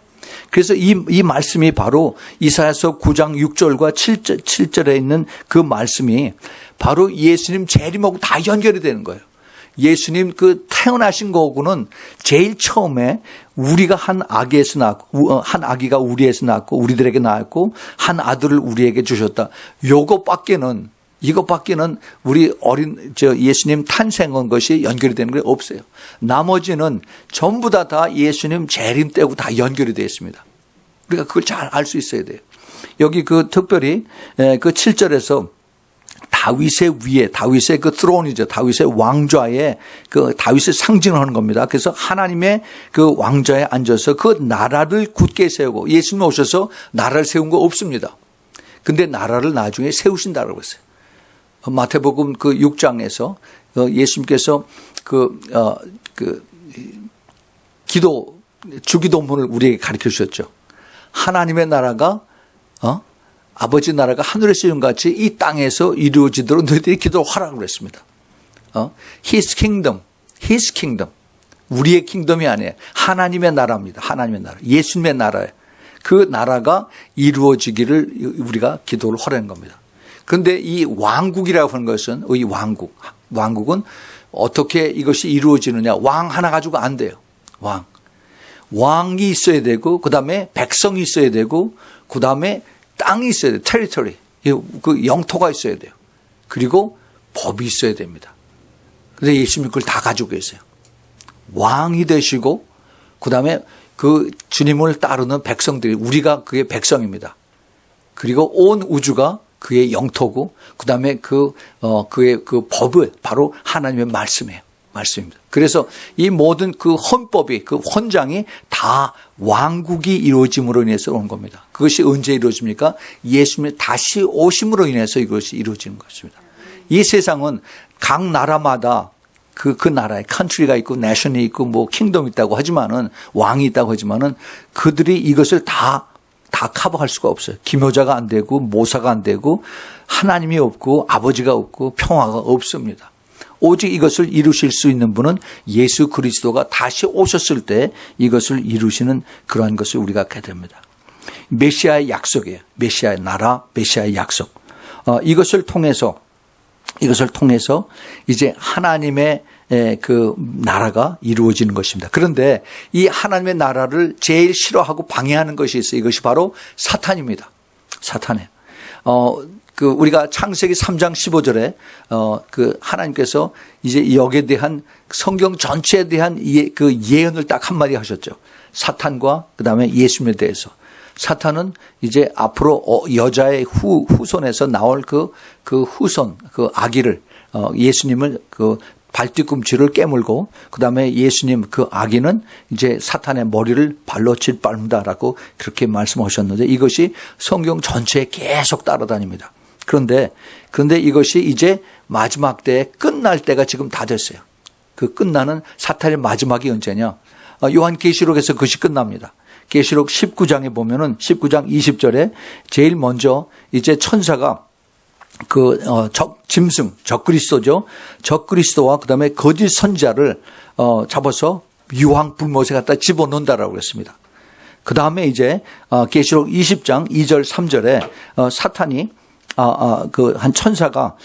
그래서 이 말씀이 바로 이사야서 9장 6절과 7절에 있는 그 말씀이 바로 예수님 재림하고 다 연결이 되는 거예요. 예수님 태어나신 거고는 제일 처음에 우리가 한 아기가 우리에서 낳았고 우리들에게 낳았고 한 아들을 우리에게 주셨다. 이것밖에는 우리 예수님 탄생한 것이 연결이 되는 게 없어요. 나머지는 전부 다 예수님 재림 때하고 다 연결이 되어 있습니다. 우리가 그걸 잘 알 수 있어야 돼요. 여기 특별히 7절에서 다윗의 위에, 다윗의 트론이죠. 다윗의 왕좌에 다윗의 상징을 하는 겁니다. 그래서 하나님의 왕좌에 앉아서 그 나라를 굳게 세우고 예수님 오셔서 나라를 세운 거 없습니다. 근데 나라를 나중에 세우신다고 했어요. 마태복음 6장에서 예수님께서 주기도문을 우리에게 가르쳐 주셨죠. 하나님의 나라가 아버지 나라가 하늘에서 이룬 같이 이 땅에서 이루어지도록 너희들이 기도하라고 그랬습니다. His kingdom. 우리의 킹덤이 아니에요. 하나님의 나라입니다. 하나님의 나라. 예수님의 나라예요. 그 나라가 이루어지기를 우리가 기도를 하라는 겁니다. 그런데 이 왕국이라고 하는 것은 이 왕국은 어떻게 이것이 이루어지느냐. 왕 하나 가지고 안 돼요. 왕이 있어야 되고 그다음에 백성이 있어야 되고 그다음에 땅이 있어야 돼요. 테리토리. 영토가 있어야 돼요. 그리고 법이 있어야 됩니다. 그런데 예수님 그걸 다 가지고 계세요. 왕이 되시고 그다음에 주님을 따르는 백성들이 우리가 그의 백성입니다. 그리고 온 우주가 그의 영토고 그다음에 그의 법을 바로 하나님의 말씀입니다. 그래서 이 모든 헌법이 헌장이 다 왕국이 이루어짐으로 인해서 온 겁니다. 그것이 언제 이루어집니까? 예수님의 다시 오심으로 인해서 이것이 이루어지는 것입니다. 이 세상은 각 나라마다 그 나라에 컨트리가 있고 내션이 있고 킹덤이 있다고 하지만은 왕이 있다고 하지만은 그들이 이것을 다 커버할 수가 없어요. 기묘자가 안 되고 모사가 안 되고 하나님이 없고 아버지가 없고 평화가 없습니다. 오직 이것을 이루실 수 있는 분은 예수 그리스도가 다시 오셨을 때 이것을 이루시는 그러한 것을 우리가 갖게 됩니다. 메시아의 약속이에요. 메시아의 나라, 메시아의 약속. 이것을 통해서 이제 하나님의 나라가 이루어지는 것입니다. 그런데 이 하나님의 나라를 제일 싫어하고 방해하는 것이 있어요. 이것이 바로 사탄입니다. 사탄이에요. 우리가 창세기 3장 15절에 하나님께서 이제 여기에 대한 성경 전체에 대한 예언을 딱 한마디 하셨죠. 사탄과 그다음에 예수님에 대해서. 사탄은 이제 앞으로 여자의 후손에서 나올 그 후손, 그 아기를, 예수님을 그 발뒤꿈치를 깨물고 그다음에 예수님 그 아기는 이제 사탄의 머리를 발로 짓밟는다라고 그렇게 말씀하셨는데 이것이 성경 전체에 계속 따라다닙니다. 그런데 이것이 이제 마지막 때에 끝날 때가 지금 다 됐어요. 그 끝나는 사탄의 마지막이 언제냐? 요한계시록에서 그것이 끝납니다. 계시록 19장에 보면은 19장 20절에 제일 먼저 이제 천사가 짐승, 적그리스도죠. 적그리스도와 그 다음에 거짓 선자를 잡아서 유황불못에 갖다 집어넣는다라고 그랬습니다. 그 다음에 이제 계시록 20장 2절 3절에 사탄이 한 천사가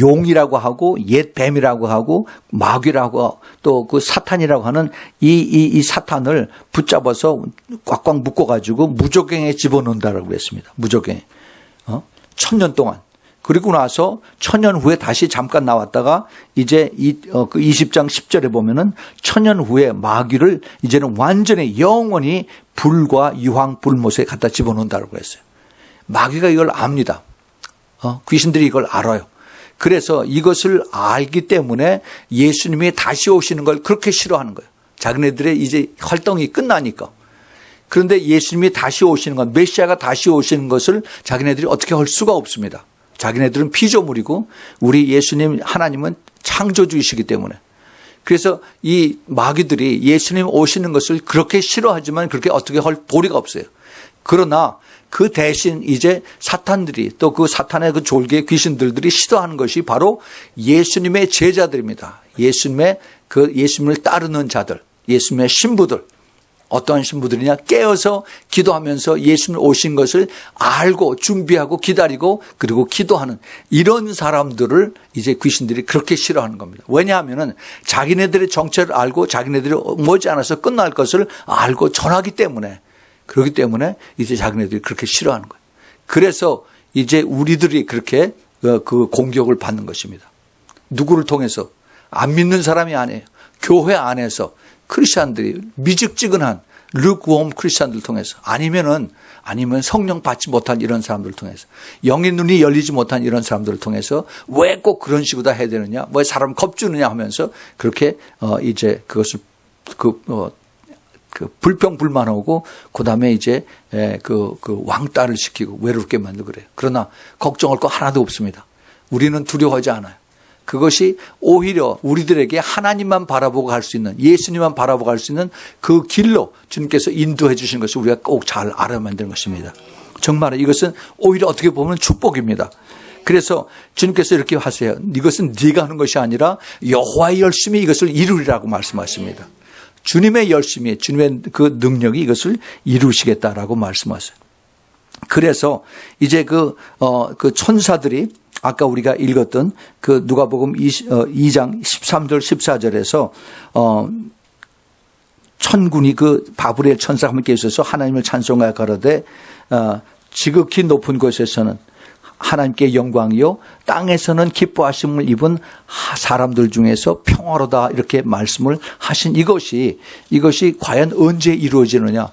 용이라고 하고 옛 뱀이라고 하고 마귀라고 또 그 사탄이라고 하는 이 사탄을 붙잡아서 꽉꽉 묶어가지고 무저갱에 집어넣는다라고 그랬습니다. 무저갱에. 1000년 동안. 그리고 나서 1000년 후에 다시 잠깐 나왔다가 이제 그 20장 10절에 보면은 1000년 후에 마귀를 이제는 완전히 영원히 불과 유황 불못에 갖다 집어넣는다고 했어요. 마귀가 이걸 압니다. 귀신들이 이걸 알아요. 그래서 이것을 알기 때문에 예수님이 다시 오시는 걸 그렇게 싫어하는 거예요. 자기네들의 이제 활동이 끝나니까. 그런데 예수님이 다시 오시는 것, 메시아가 다시 오시는 것을 자기네들이 어떻게 할 수가 없습니다. 자기네들은 피조물이고 우리 예수님 하나님은 창조주이시기 때문에. 그래서 이 마귀들이 예수님 오시는 것을 그렇게 싫어하지만 그렇게 어떻게 할 도리가 없어요. 그러나 그 대신 이제 사탄들이 또 그 사탄의 그 졸개 귀신들이 시도하는 것이 바로 예수님의 제자들입니다. 예수님을 따르는 자들, 예수님의 신부들. 어떠한 신부들이냐? 깨어서 기도하면서 예수님 오신 것을 알고 준비하고 기다리고 그리고 기도하는 이런 사람들을 이제 귀신들이 그렇게 싫어하는 겁니다. 왜냐하면은 자기네들의 정체를 알고 자기네들이 머지않아서 끝날 것을 알고 전하기 때문에 그렇기 때문에 이제 자기네들이 그렇게 싫어하는 거예요. 그래서 이제 우리들이 그렇게 그 공격을 받는 것입니다. 누구를 통해서? 안 믿는 사람이 아니에요. 교회 안에서 크리스찬들이 미직지근한 르크웜 크리스찬들 통해서 아니면 성령 받지 못한 이런 사람들을 통해서 영의 눈이 열리지 못한 이런 사람들을 통해서 왜 꼭 그런 식으로 다 해야 되느냐? 왜 사람 겁주느냐 하면서 그렇게 이제 그것을 불평불만하고 그다음에 이제 그 왕따를 시키고 외롭게 만들고 그래요. 그러나 걱정할 거 하나도 없습니다. 우리는 두려워하지 않아요. 그것이 오히려 우리들에게 하나님만 바라보고 갈 수 있는 예수님만 바라보고 갈 수 있는 그 길로 주님께서 인도해 주신 것을 우리가 꼭 잘 알아야 되는 것입니다. 정말 이것은 오히려 어떻게 보면 축복입니다. 그래서 주님께서 이렇게 하세요. 이것은 네가 하는 것이 아니라 여호와의 열심히 이것을 이루리라고 말씀하십니다. 주님의 열심히 주님의 그 능력이 이것을 이루시겠다라고 말씀하세요. 그래서 이제 그 천사들이 아까 우리가 읽었던 그 누가복음 2장 13절 14절에서 천군이 그 바브리엘 천사가 함께 있어서 하나님을 찬송하여 가로되 지극히 높은 곳에서는 하나님께 영광이요 땅에서는 기뻐하심을 입은 사람들 중에서 평화로다 이렇게 말씀을 하신 이것이 과연 언제 이루어지느냐?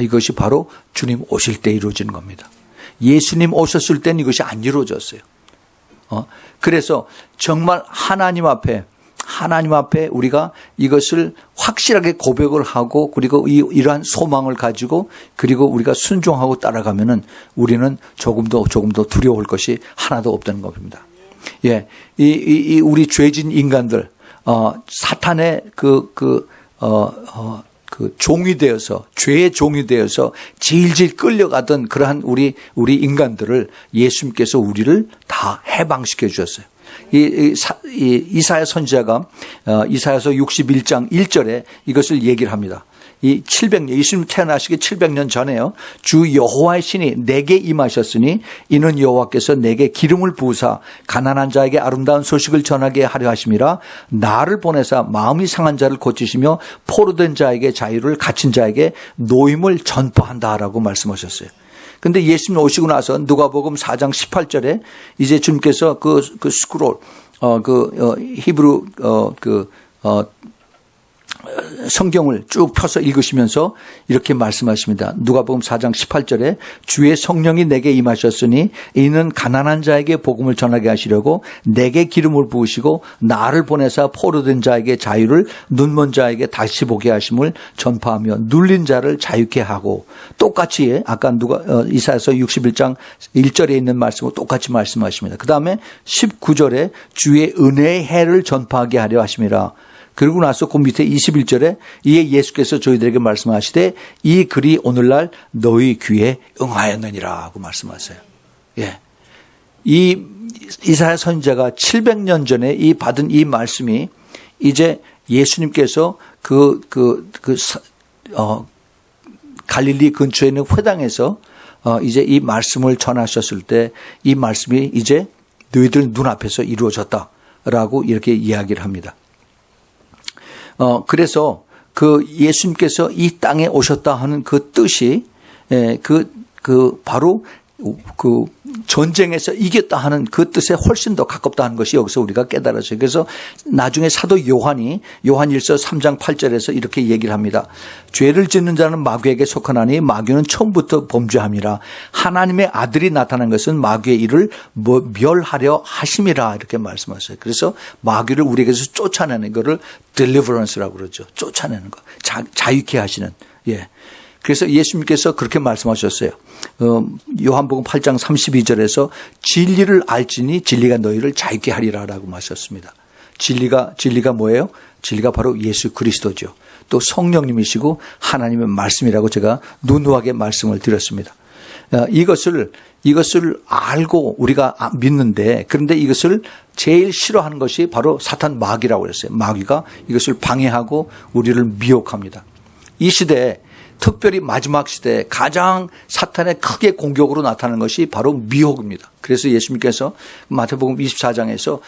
이것이 바로 주님 오실 때 이루어지는 겁니다. 예수님 오셨을 때는 이것이 안 이루어졌어요. 그래서 정말 하나님 앞에 우리가 이것을 확실하게 고백을 하고 그리고 이러한 소망을 가지고 그리고 우리가 순종하고 따라가면은 우리는 조금도 두려울 것이 하나도 없다는 겁니다. 예, 이 우리 죄진 인간들 사탄의 그 종이 되어서 죄의 종이 되어서 질질 끌려가던 그러한 우리 인간들을 예수님께서 우리를 다 해방시켜 주셨어요. 이사야 선지자가 이사야서 61장 1절에 이것을 얘기를 합니다. 예수님 태어나시기 700년 전에요. 주 여호와의 신이 내게 임하셨으니 이는 여호와께서 내게 기름을 부으사 가난한 자에게 아름다운 소식을 전하게 하려 하심이라. 나를 보내사 마음이 상한 자를 고치시며 포로된 자에게 자유를 갇힌 자에게 노임을 전파한다라고 말씀하셨어요. 근데 예수님 오시고 나서 누가복음 4장 18절에 이제 주님께서 그 스크롤 히브리 성경을 쭉 펴서 읽으시면서 이렇게 말씀하십니다. 누가복음 4장 18절에 주의 성령이 내게 임하셨으니 이는 가난한 자에게 복음을 전하게 하시려고 내게 기름을 부으시고 나를 보내사 포로된 자에게 자유를 눈먼 자에게 다시 보게 하심을 전파하며 눌린 자를 자유케 하고 똑같이 아까 이사야서 61장 1절에 있는 말씀과 똑같이 말씀하십니다. 그 다음에 19절에 주의 은혜의 해를 전파하게 하려 하심이라. 그리고 나서 그 밑에 21절에 이에 예수께서 저희들에게 말씀하시되 이 글이 오늘날 너희 귀에 응하였느니라 하고 말씀하세요. 예. 이 이사야 선지자가 700년 전에 받은 이 말씀이 이제 예수님께서 갈릴리 근처에 있는 회당에서 이제 이 말씀을 전하셨을 때 이 말씀이 이제 너희들 눈앞에서 이루어졌다라고 이렇게 이야기를 합니다. 그래서 예수님께서 이 땅에 오셨다 하는 그 뜻이, 바로 전쟁에서 이겼다 하는 그 뜻에 훨씬 더 가깝다 하는 것이 여기서 우리가 깨달았어요. 그래서 나중에 사도 요한이 요한일서 3장 8절에서 이렇게 얘기를 합니다. 죄를 짓는 자는 마귀에게 속하나니 마귀는 처음부터 범죄함이라. 하나님의 아들이 나타난 것은 마귀의 일을 멸하려 하심이라 이렇게 말씀하셨어요. 그래서 마귀를 우리에게서 쫓아내는 것을 deliverance라고 그러죠. 쫓아내는 것. 자유케 하시는. 예. 그래서 예수님께서 그렇게 말씀하셨어요. 요한복음 8장 32절에서 진리를 알지니 진리가 너희를 자유케 하리라라고 말씀하셨습니다. 진리가 뭐예요? 진리가 바로 예수 그리스도죠. 또 성령님이시고 하나님의 말씀이라고 제가 누누하게 말씀을 드렸습니다. 이것을 알고 우리가 믿는데, 그런데 이것을 제일 싫어하는 것이 바로 사탄 마귀라고 그랬어요. 마귀가 이것을 방해하고 우리를 미혹합니다. 이 시대에 특별히 마지막 시대에 가장 사탄의 크게 공격으로 나타나는 것이 바로 미혹입니다. 그래서 예수님께서 마태복음 24장에서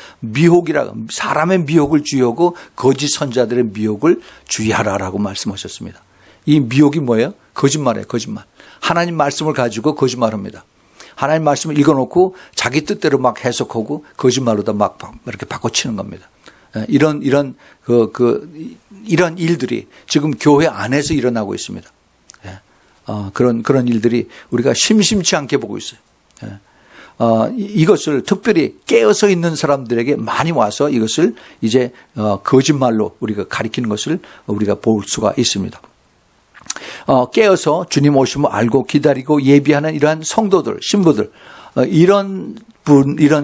사람의 미혹을 주의하고 거짓 선자들의 미혹을 주의하라라고 말씀하셨습니다. 이 미혹이 뭐예요? 거짓말이에요. 거짓말. 하나님 말씀을 가지고 거짓말합니다. 하나님 말씀을 읽어놓고 자기 뜻대로 막 해석하고 거짓말로다 막 이렇게 바꿔치는 겁니다. 이런 일들이 지금 교회 안에서 일어나고 있습니다. 그런 일들이 우리가 심심치 않게 보고 있어요. 이것을 특별히 깨어서 있는 사람들에게 많이 와서 이것을 이제 거짓말로 우리가 가리키는 것을 우리가 볼 수가 있습니다. 깨어서 주님 오심을 알고 기다리고 예비하는 이러한 성도들, 신부들, 이런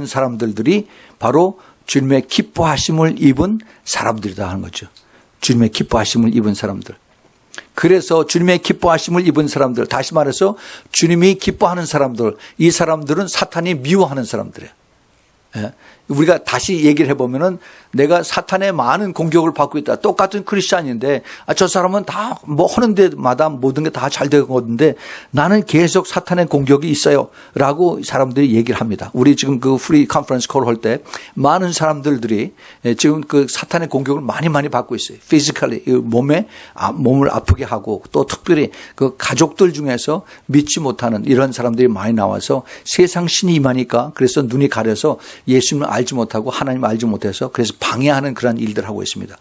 사람들이 바로 주님의 기뻐하심을 입은 사람들이다 하는 거죠. 주님의 기뻐하심을 입은 사람들. 그래서 주님의 기뻐하심을 입은 사람들, 다시 말해서 주님이 기뻐하는 사람들, 이 사람들은 사탄이 미워하는 사람들이에요. 우리가 다시 얘기를 해보면은 내가 사탄의 많은 공격을 받고 있다. 똑같은 크리스찬인데 저 사람은 다 뭐 하는 데마다 모든 게 다 잘 되거든데 나는 계속 사탄의 공격이 있어요 라고 사람들이 얘기를 합니다. 우리 지금 그 프리 컨퍼런스 콜 할 때 많은 사람들이 지금 그 사탄의 공격을 많이 받고 있어요. 피지컬리 몸을 아프게 하고 또 특별히 그 가족들 중에서 믿지 못하는 이런 사람들이 많이 나와서 세상 신이 임하니까 그래서 눈이 가려서 예수님을 알지 못하고 하나님을 알지 못해서 그래서 방해하는 그런 일들을 하고 있습니다.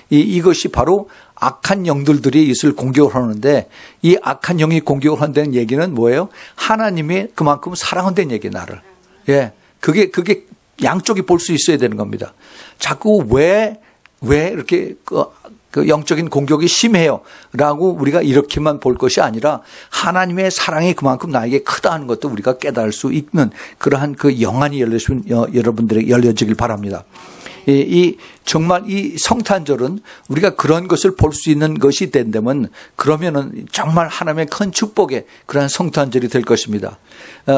이것이 바로 악한 영들이 이것을 공격을 하는데 이 악한 영이 공격을 한다는 얘기는 뭐예요? 하나님이 그만큼 사랑한다는 얘기예요, 나를. 예. 그게 양쪽이 볼 수 있어야 되는 겁니다. 자꾸 왜 이렇게 그 영적인 공격이 심해요 라고 우리가 이렇게만 볼 것이 아니라 하나님의 사랑이 그만큼 나에게 크다 하는 것도 우리가 깨달을 수 있는 그러한 그 영안이 여러분들에게 열려지길 바랍니다. 정말 이 성탄절은 우리가 그런 것을 볼 수 있는 것이 된다면 그러면은 정말 하나님의 큰 축복의 그러한 성탄절이 될 것입니다.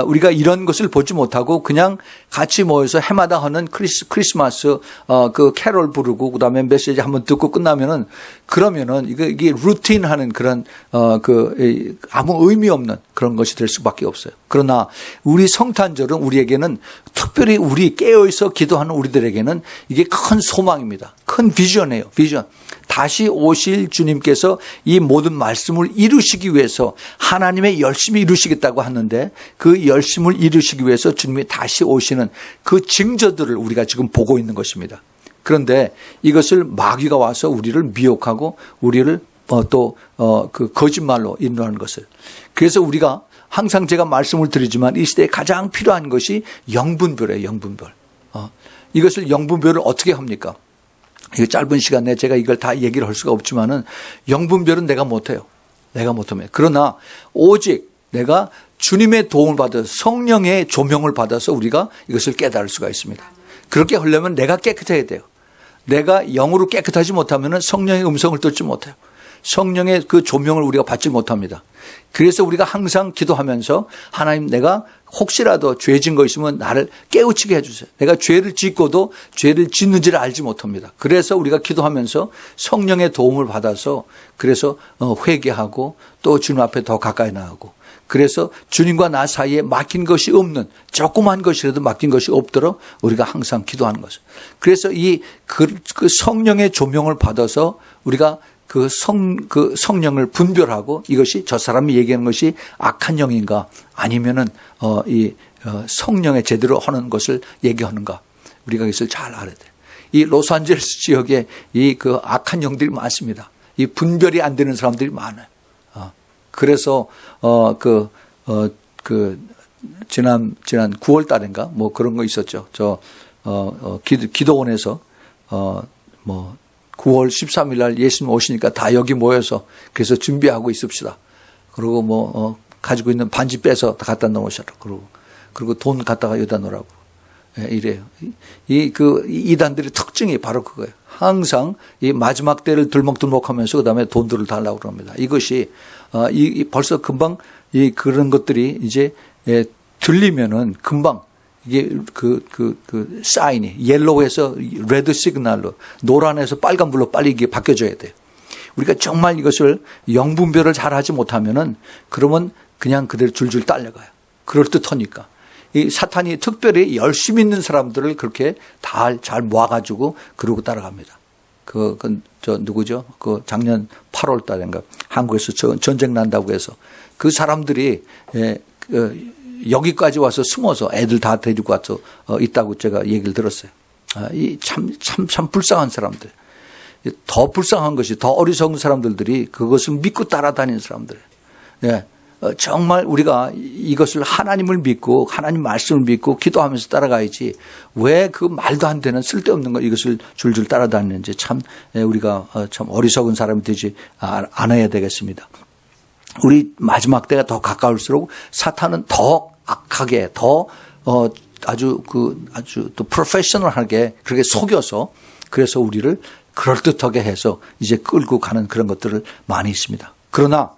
우리가 이런 것을 보지 못하고 그냥 같이 모여서 해마다 하는 크리스마스 그 캐롤 부르고 그다음에 메시지 한번 듣고 끝나면은 그러면은 이게 루틴하는 그런 아무 의미 없는 그런 것이 될 수밖에 없어요. 그러나 우리 성탄절은 우리에게는 특별히 우리 깨어있어 기도하는 우리들에게는 이게 큰 소망입니다. 큰 비전이에요. 비전. 다시 오실 주님께서 이 모든 말씀을 이루시기 위해서 하나님의 열심히 이루시겠다고 하는데 그 열심을 이루시기 위해서 주님이 다시 오시는 그 징조들을 우리가 지금 보고 있는 것입니다. 그런데 이것을 마귀가 와서 우리를 미혹하고 우리를 그 거짓말로 인도하는 것을. 그래서 우리가 항상 제가 말씀을 드리지만 이 시대에 가장 필요한 것이 영분별이에요. 영분별. 이것을 영분별을 어떻게 합니까? 이 짧은 시간에 제가 이걸 다 얘기를 할 수가 없지만은 영분별은 내가 못해요. 내가 못하면. 그러나 오직 내가 주님의 도움을 받아서 성령의 조명을 받아서 우리가 이것을 깨달을 수가 있습니다. 그렇게 하려면 내가 깨끗해야 돼요. 내가 영으로 깨끗하지 못하면 성령의 음성을 듣지 못해요. 성령의 그 조명을 우리가 받지 못합니다. 그래서 우리가 항상 기도하면서 하나님 내가 혹시라도 죄진 거 있으면 나를 깨우치게 해주세요. 내가 죄를 짓고도 죄를 짓는지를 알지 못합니다. 그래서 우리가 기도하면서 성령의 도움을 받아서 그래서 회개하고 또 주님 앞에 더 가까이 나가고 그래서 주님과 나 사이에 막힌 것이 없는 조그만 것이라도 막힌 것이 없도록 우리가 항상 기도하는 것을. 그래서 그 성령의 조명을 받아서 우리가 그 성령을 분별하고 이것이 저 사람이 얘기하는 것이 악한 영인가 아니면은 성령의 제대로 하는 것을 얘기하는가 우리가 이것을 잘 알아야 돼요. 이 로스앤젤레스 지역에 그 악한 영들이 많습니다. 이 분별이 안 되는 사람들이 많아요. 그래서 지난 9월 달인가 뭐 그런 거 있었죠. 기도원에서 9월 13일 날 예수님 오시니까 다 여기 모여서 그래서 준비하고 있읍시다. 그리고 가지고 있는 반지 빼서 다 갖다 놓으셔라. 그리고 돈 갖다가 여기다 놓으라고. 예, 이래요. 이단들의 특징이 바로 그거예요. 항상 이 마지막 때를 들먹들먹하면서 그다음에 돈들을 달라고 그럽니다. 이것이 벌써 금방 그런 것들이 이제 들리면은 금방 이게 사인이 옐로우에서 레드 시그널로 노란에서 빨간불로 빨리 이게 바뀌어져야 돼요. 우리가 정말 이것을 영분별을 잘 하지 못하면은 그러면 그냥 그대로 줄줄 딸려가요. 그럴듯하니까. 이 사탄이 특별히 열심히 있는 사람들을 그렇게 다 잘 모아가지고 그러고 따라갑니다. 누구죠? 작년 8월 달인가 한국에서 전쟁 난다고 해서 그 사람들이 여기까지 와서 숨어서 애들 다 데리고 와서 있다고 제가 얘기를 들었어요. 참 불쌍한 사람들. 더 불쌍한 것이 더 어리석은 사람들이 그것을 믿고 따라다니는 사람들. 예. 정말 우리가 이것을 하나님을 믿고 하나님 말씀을 믿고 기도하면서 따라가야지 왜 그 말도 안 되는 쓸데없는 것 이것을 줄줄 따라다니는지 참 우리가 참 어리석은 사람이 되지 않아야 되겠습니다. 우리 마지막 때가 더 가까울수록 사탄은 더 악하게 더 아주 또 프로페셔널하게 그렇게 속여서 그래서 우리를 그럴듯하게 해서 이제 끌고 가는 그런 것들을 많이 있습니다. 그러나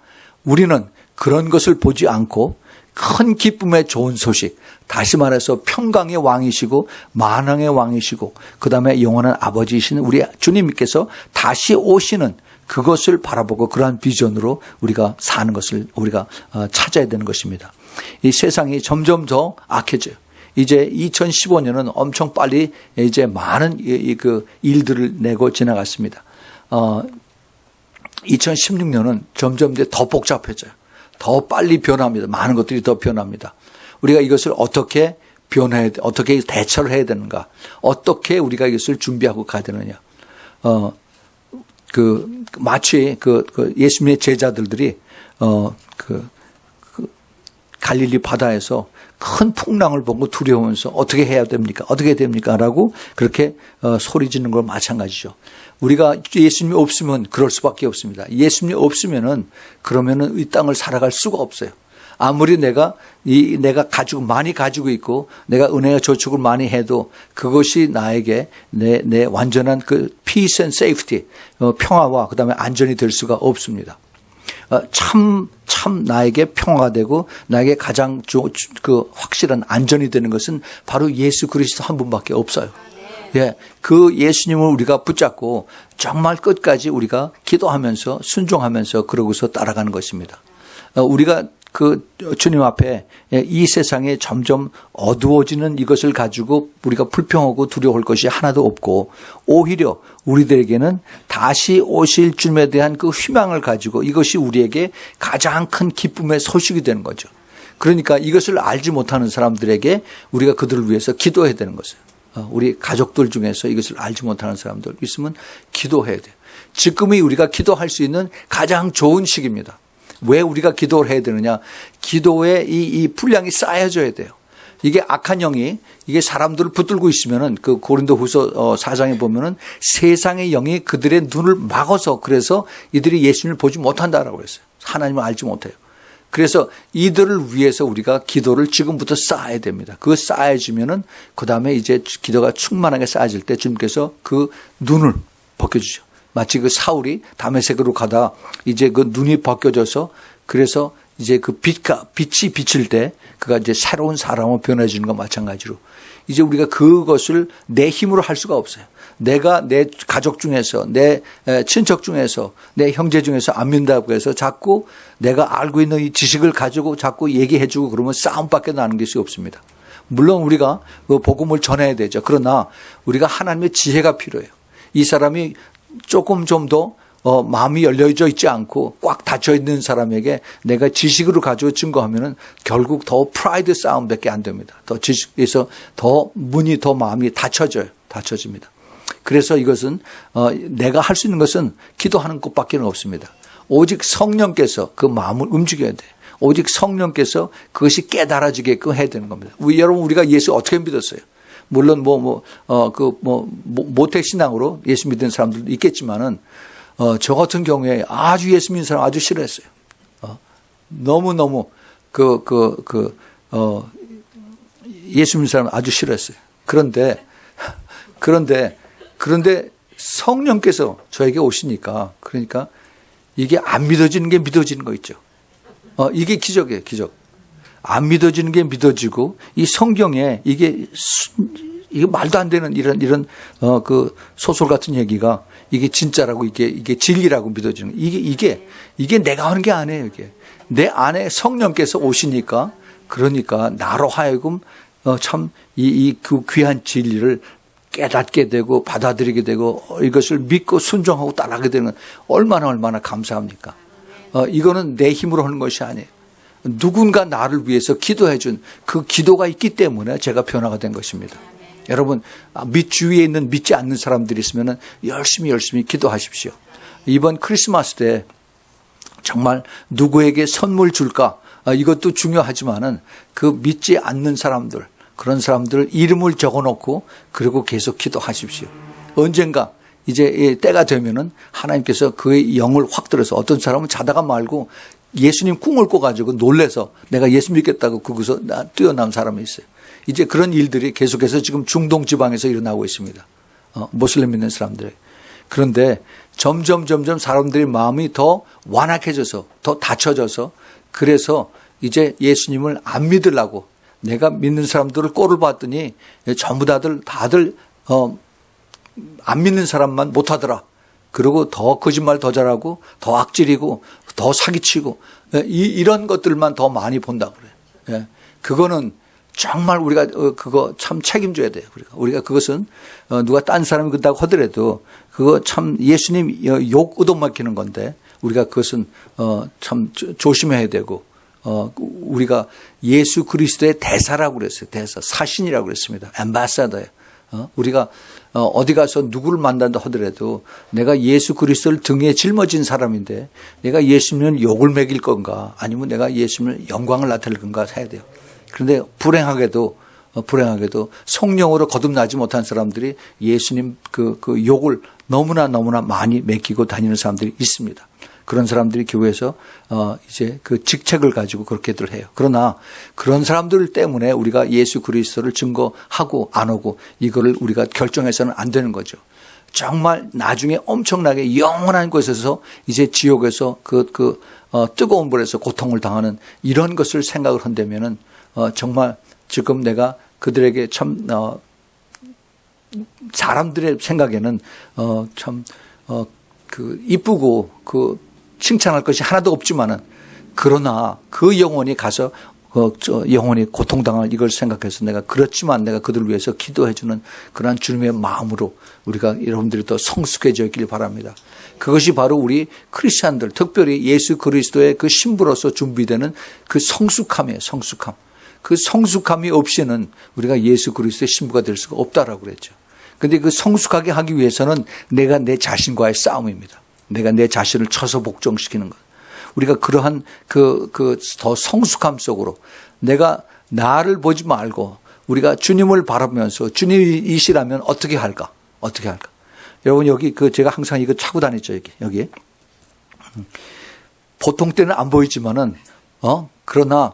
우리는 그런 것을 보지 않고 큰 기쁨의 좋은 소식, 다시 말해서 평강의 왕이시고 만왕의 왕이시고 그다음에 영원한 아버지이신 우리 주님께서 다시 오시는 그것을 바라보고 그러한 비전으로 우리가 사는 것을 우리가 찾아야 되는 것입니다. 이 세상이 점점 더 악해져요. 이제 2015년은 엄청 빨리 이제 많은 그 일들을 내고 지나갔습니다. 2016년은 점점 이제 더 복잡해져요. 더 빨리 변합니다. 많은 것들이 더 변합니다. 우리가 이것을 어떻게 어떻게 대처를 해야 되는가? 어떻게 우리가 이것을 준비하고 가야 되느냐? 마치 예수님의 제자들이 갈릴리 바다에서 큰 풍랑을 보고 두려우면서 어떻게 해야 됩니까? 어떻게 됩니까? 라고 그렇게 소리 지르는 걸 마찬가지죠. 우리가 예수님이 없으면 그럴 수밖에 없습니다. 예수님이 없으면은 그러면은 이 땅을 살아갈 수가 없어요. 아무리 내가 많이 가지고 있고 내가 은혜와 저축을 많이 해도 그것이 나에게 내 완전한 그 peace and safety, 평화와 그다음에 안전이 될 수가 없습니다. 참 나에게 평화가 되고 나에게 가장 확실한 안전이 되는 것은 바로 예수 그리스도 한 분밖에 없어요. 예, 그 예수님을 우리가 붙잡고 정말 끝까지 우리가 기도하면서 순종하면서 그러고서 따라가는 것입니다. 우리가 주님 앞에 이 세상에 점점 어두워지는 이것을 가지고 우리가 불평하고 두려워할 것이 하나도 없고 오히려 우리들에게는 다시 오실 주님에 대한 그 희망을 가지고 이것이 우리에게 가장 큰 기쁨의 소식이 되는 거죠. 그러니까 이것을 알지 못하는 사람들에게 우리가 그들을 위해서 기도해야 되는 것이에요. 우리 가족들 중에서 이것을 알지 못하는 사람들 있으면 기도해야 돼요. 지금이 우리가 기도할 수 있는 가장 좋은 시기입니다. 왜 우리가 기도를 해야 되느냐? 기도에 이 분량이 쌓여져야 돼요. 이게 악한 영이 이게 사람들을 붙들고 있으면은 그 고린도후서 4장에 보면은 세상의 영이 그들의 눈을 막아서 그래서 이들이 예수님을 보지 못한다라고 했어요. 하나님을 알지 못해요. 그래서 이들을 위해서 우리가 기도를 지금부터 쌓아야 됩니다. 그거 쌓아지면은 그 다음에 이제 기도가 충만하게 쌓아질 때 주님께서 그 눈을 벗겨주죠. 마치 그 사울이 다메섹으로 가다 이제 그 눈이 벗겨져서 그래서 이제 그 빛이 비칠 때 그가 이제 새로운 사람으로 변해지는 것과 마찬가지로 이제 우리가 그것을 내 힘으로 할 수가 없어요. 내가 내 가족 중에서 내 친척 중에서 내 형제 중에서 안 믿는다고 해서 자꾸 내가 알고 있는 이 지식을 가지고 자꾸 얘기해 주고 그러면 싸움밖에 나는 것이 없습니다. 물론 우리가 그 복음을 전해야 되죠. 그러나 우리가 하나님의 지혜가 필요해요. 이 사람이 조금 좀 더 마음이 열려져 있지 않고 꽉 닫혀 있는 사람에게 내가 지식으로 가지고 증거하면은 결국 더 프라이드 싸움밖에 안 됩니다. 더 지식에서 더 문이 더 마음이 닫혀집니다. 그래서 이것은 내가 할 수 있는 것은 기도하는 것밖에 없습니다. 오직 성령께서 그 마음을 움직여야 돼. 오직 성령께서 그것이 깨달아지게끔 해야 되는 겁니다. 여러분 우리가 예수 어떻게 믿었어요? 물론 모태신앙으로 예수 믿는 사람들도 있겠지만은 저 같은 경우에 아주 예수 믿는 사람 아주 싫어했어요. 너무너무 예수 믿는 사람 아주 싫어했어요. 그런데 성령께서 저에게 오시니까 그러니까 이게 안 믿어지는 게 믿어지는 거 있죠. 이게 기적이에요, 기적. 안 믿어지는 게 믿어지고 이 성경에 이게 말도 안 되는 이런 그 소설 같은 얘기가 이게 진짜라고 이게 진리라고 믿어지는 이게 내가 하는 게 아니에요. 이게 내 안에 성령께서 오시니까 그러니까 나로 하여금 참 그 귀한 진리를 깨닫게 되고 받아들이게 되고 이것을 믿고 순종하고 따라하게 되는 얼마나 감사합니까? 이거는 내 힘으로 하는 것이 아니에요. 누군가 나를 위해서 기도해 준 그 기도가 있기 때문에 제가 변화가 된 것입니다. 여러분 주위에 있는 믿지 않는 사람들이 있으면 열심히 기도하십시오. 이번 크리스마스 때 정말 누구에게 선물 줄까 이것도 중요하지만은 그 믿지 않는 사람들 그런 사람들 이름을 적어놓고 그리고 계속 기도하십시오. 언젠가 이제 때가 되면은 하나님께서 그의 영을 확 들어서 어떤 사람은 자다가 말고 예수님 꿈을 꿔가지고 놀래서 내가 예수 믿겠다고 거기서 뛰어난 사람이 있어요. 이제 그런 일들이 계속해서 지금 중동 지방에서 일어나고 있습니다. 모슬림 믿는 사람들. 그런데 점점 사람들의 마음이 더 완악해져서 더 닫혀져서 그래서 이제 예수님을 안 믿으려고 내가 믿는 사람들을 꼴을 봤더니 전부 다들 안 믿는 사람만 못하더라. 그리고 더 거짓말 더 잘하고 더 악질이고 더 사기치고 이런 것들만 더 많이 본다 그래요. 그거는 정말 우리가 그거 참 책임져야 돼요. 우리가 그것은 누가 딴 사람이 그렇다고 하더라도 그거 참 예수님 욕 얻어먹히는 건데 우리가 그것은 참 조심해야 되고 우리가 예수 그리스도의 대사라고 그랬어요. 대사, 사신이라고 그랬습니다. 앰바사더예요. 우리가 어디 가서 누구를 만난다 하더라도 내가 예수 그리스도를 등에 짊어진 사람인데 내가 예수님은 욕을 먹일 건가 아니면 내가 예수님을 영광을 나타낼 건가 해야 돼요. 그런데 불행하게도 성령으로 거듭나지 못한 사람들이 예수님 그 욕을 너무나 많이 맡기고 다니는 사람들이 있습니다. 그런 사람들이 교회에서 이제 그 직책을 가지고 그렇게들 해요. 그러나 그런 사람들 때문에 우리가 예수 그리스도를 증거하고 안 하고 이거를 우리가 결정해서는 안 되는 거죠. 정말 나중에 엄청나게 영원한 곳에서 이제 지옥에서 뜨거운 불에서 고통을 당하는 이런 것을 생각을 한다면은 정말 지금 내가 그들에게 참 사람들의 생각에는 참 이쁘고 칭찬할 것이 하나도 없지만은 그러나 그 영혼이 가서 영혼이 고통당할 이걸 생각해서 내가 그렇지만 내가 그들을 위해서 기도해주는 그러한 주님의 마음으로 우리가 여러분들이 더 성숙해져 있길 바랍니다. 그것이 바로 우리 크리스찬들 특별히 예수 그리스도의 그 신부로서 준비되는 그 성숙함이에요. 성숙함. 그 성숙함이 없이는 우리가 예수 그리스도의 신부가 될 수가 없다라고 그랬죠. 근데 그 성숙하게 하기 위해서는 내가 내 자신과의 싸움입니다. 내가 내 자신을 쳐서 복종시키는 것. 우리가 그러한 더 성숙함 속으로 내가 나를 보지 말고 우리가 주님을 바라보면서 주님이시라면 어떻게 할까? 어떻게 할까? 여러분 여기 제가 항상 이거 차고 다녔죠. 여기. 보통 때는 안 보이지만은 그러나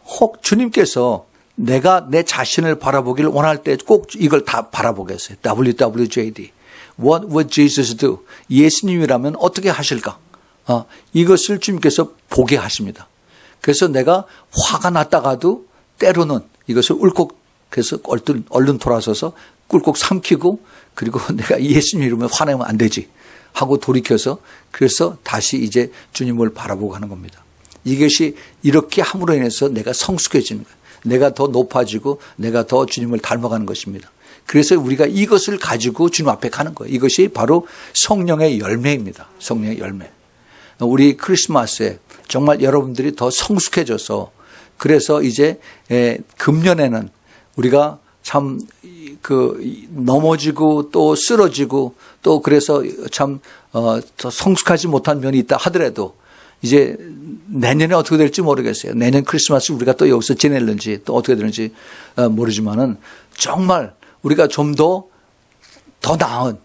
혹 주님께서 내가 내 자신을 바라보기를 원할 때 꼭 이걸 다 바라보겠어요. WWJD. What would Jesus do? 예수님이라면 어떻게 하실까? 이것을 주님께서 보게 하십니다. 그래서 내가 화가 났다가도 때로는 이것을 울컥해서 얼른 돌아서서 꿀꺽 삼키고 그리고 내가 예수님 이름에 화내면 안 되지 하고 돌이켜서 그래서 다시 이제 주님을 바라보고 하는 겁니다. 이것이 이렇게 함으로 인해서 내가 성숙해지는 거예요. 내가 더 높아지고 내가 더 주님을 닮아가는 것입니다. 그래서 우리가 이것을 가지고 주님 앞에 가는 거예요. 이것이 바로 성령의 열매입니다. 성령의 열매. 우리 크리스마스에 정말 여러분들이 더 성숙해져서 그래서 이제 금년에는 우리가 참 넘어지고 또 쓰러지고 또 그래서 참 더 성숙하지 못한 면이 있다 하더라도 이제 내년에 어떻게 될지 모르겠어요. 내년 크리스마스 우리가 또 여기서 지낼는지 또 어떻게 되는지 모르지만은 정말 우리가 좀 더 나은,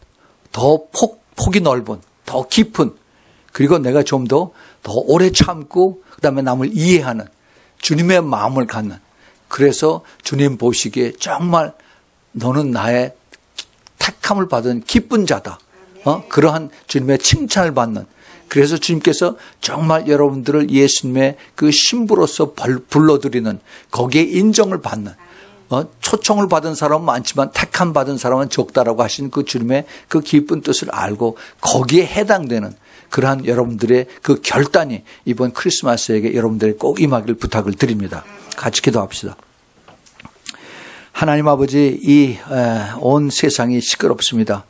더 폭이 넓은, 더 깊은 그리고 내가 좀 더 오래 참고 그다음에 남을 이해하는 주님의 마음을 갖는 그래서 주님 보시기에 정말 너는 나의 택함을 받은 기쁜 자다. 그러한 주님의 칭찬을 받는 그래서 주님께서 정말 여러분들을 예수님의 그 신부로서 불러들이는 거기에 인정을 받는 초청을 받은 사람은 많지만 택함 받은 사람은 적다라고 하신 그 주님의 그 기쁜 뜻을 알고 거기에 해당되는 그러한 여러분들의 그 결단이 이번 크리스마스에게 여러분들의 꼭 임하기를 부탁을 드립니다. 같이 기도합시다. 하나님 아버지 이 온 세상이 시끄럽습니다.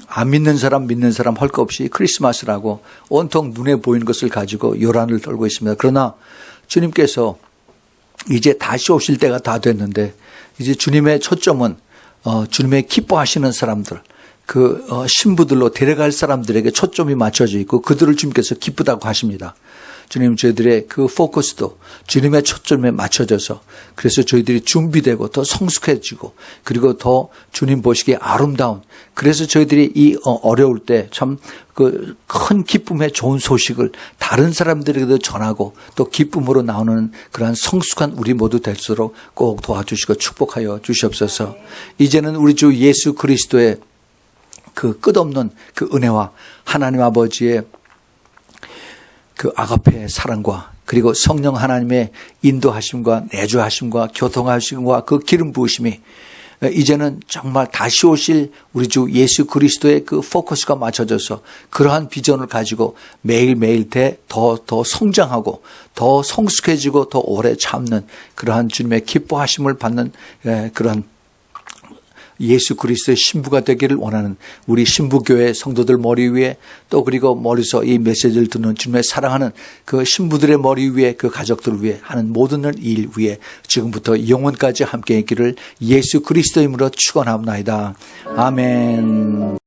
안 믿는 사람 믿는 사람 할 것 없이 크리스마스라고 온통 눈에 보이는 것을 가지고 요란을 떨고 있습니다. 그러나 주님께서 이제 다시 오실 때가 다 됐는데 이제 주님의 초점은 주님의 기뻐하시는 사람들 그 신부들로 데려갈 사람들에게 초점이 맞춰져 있고 그들을 주님께서 기쁘다고 하십니다. 주님 저희들의 그 포커스도 주님의 초점에 맞춰져서 그래서 저희들이 준비되고 더 성숙해지고 그리고 더 주님 보시기에 아름다운 그래서 저희들이 이 어려울 때 참 그 큰 기쁨의 좋은 소식을 다른 사람들에게도 전하고 또 기쁨으로 나오는 그러한 성숙한 우리 모두 될수록 꼭 도와주시고 축복하여 주시옵소서. 이제는 우리 주 예수 그리스도의 그 끝없는 그 은혜와 하나님 아버지의 그 아가페의 사랑과 그리고 성령 하나님의 인도하심과 내주하심과 교통하심과 그 기름 부으심이 이제는 정말 다시 오실 우리 주 예수 그리스도의 그 포커스가 맞춰져서 그러한 비전을 가지고 매일매일 더 성장하고 더 성숙해지고 더 오래 참는 그러한 주님의 기뻐하심을 받는 그러한 예수 그리스도의 신부가 되기를 원하는 우리 신부교회 성도들 머리 위에 또 그리고 멀리서 이 메시지를 듣는 주님의 사랑하는 그 신부들의 머리 위에 그 가족들 위에 하는 모든 일 위에 지금부터 영원까지 함께 있기를 예수 그리스도 이름으로 축원합니다. 아멘.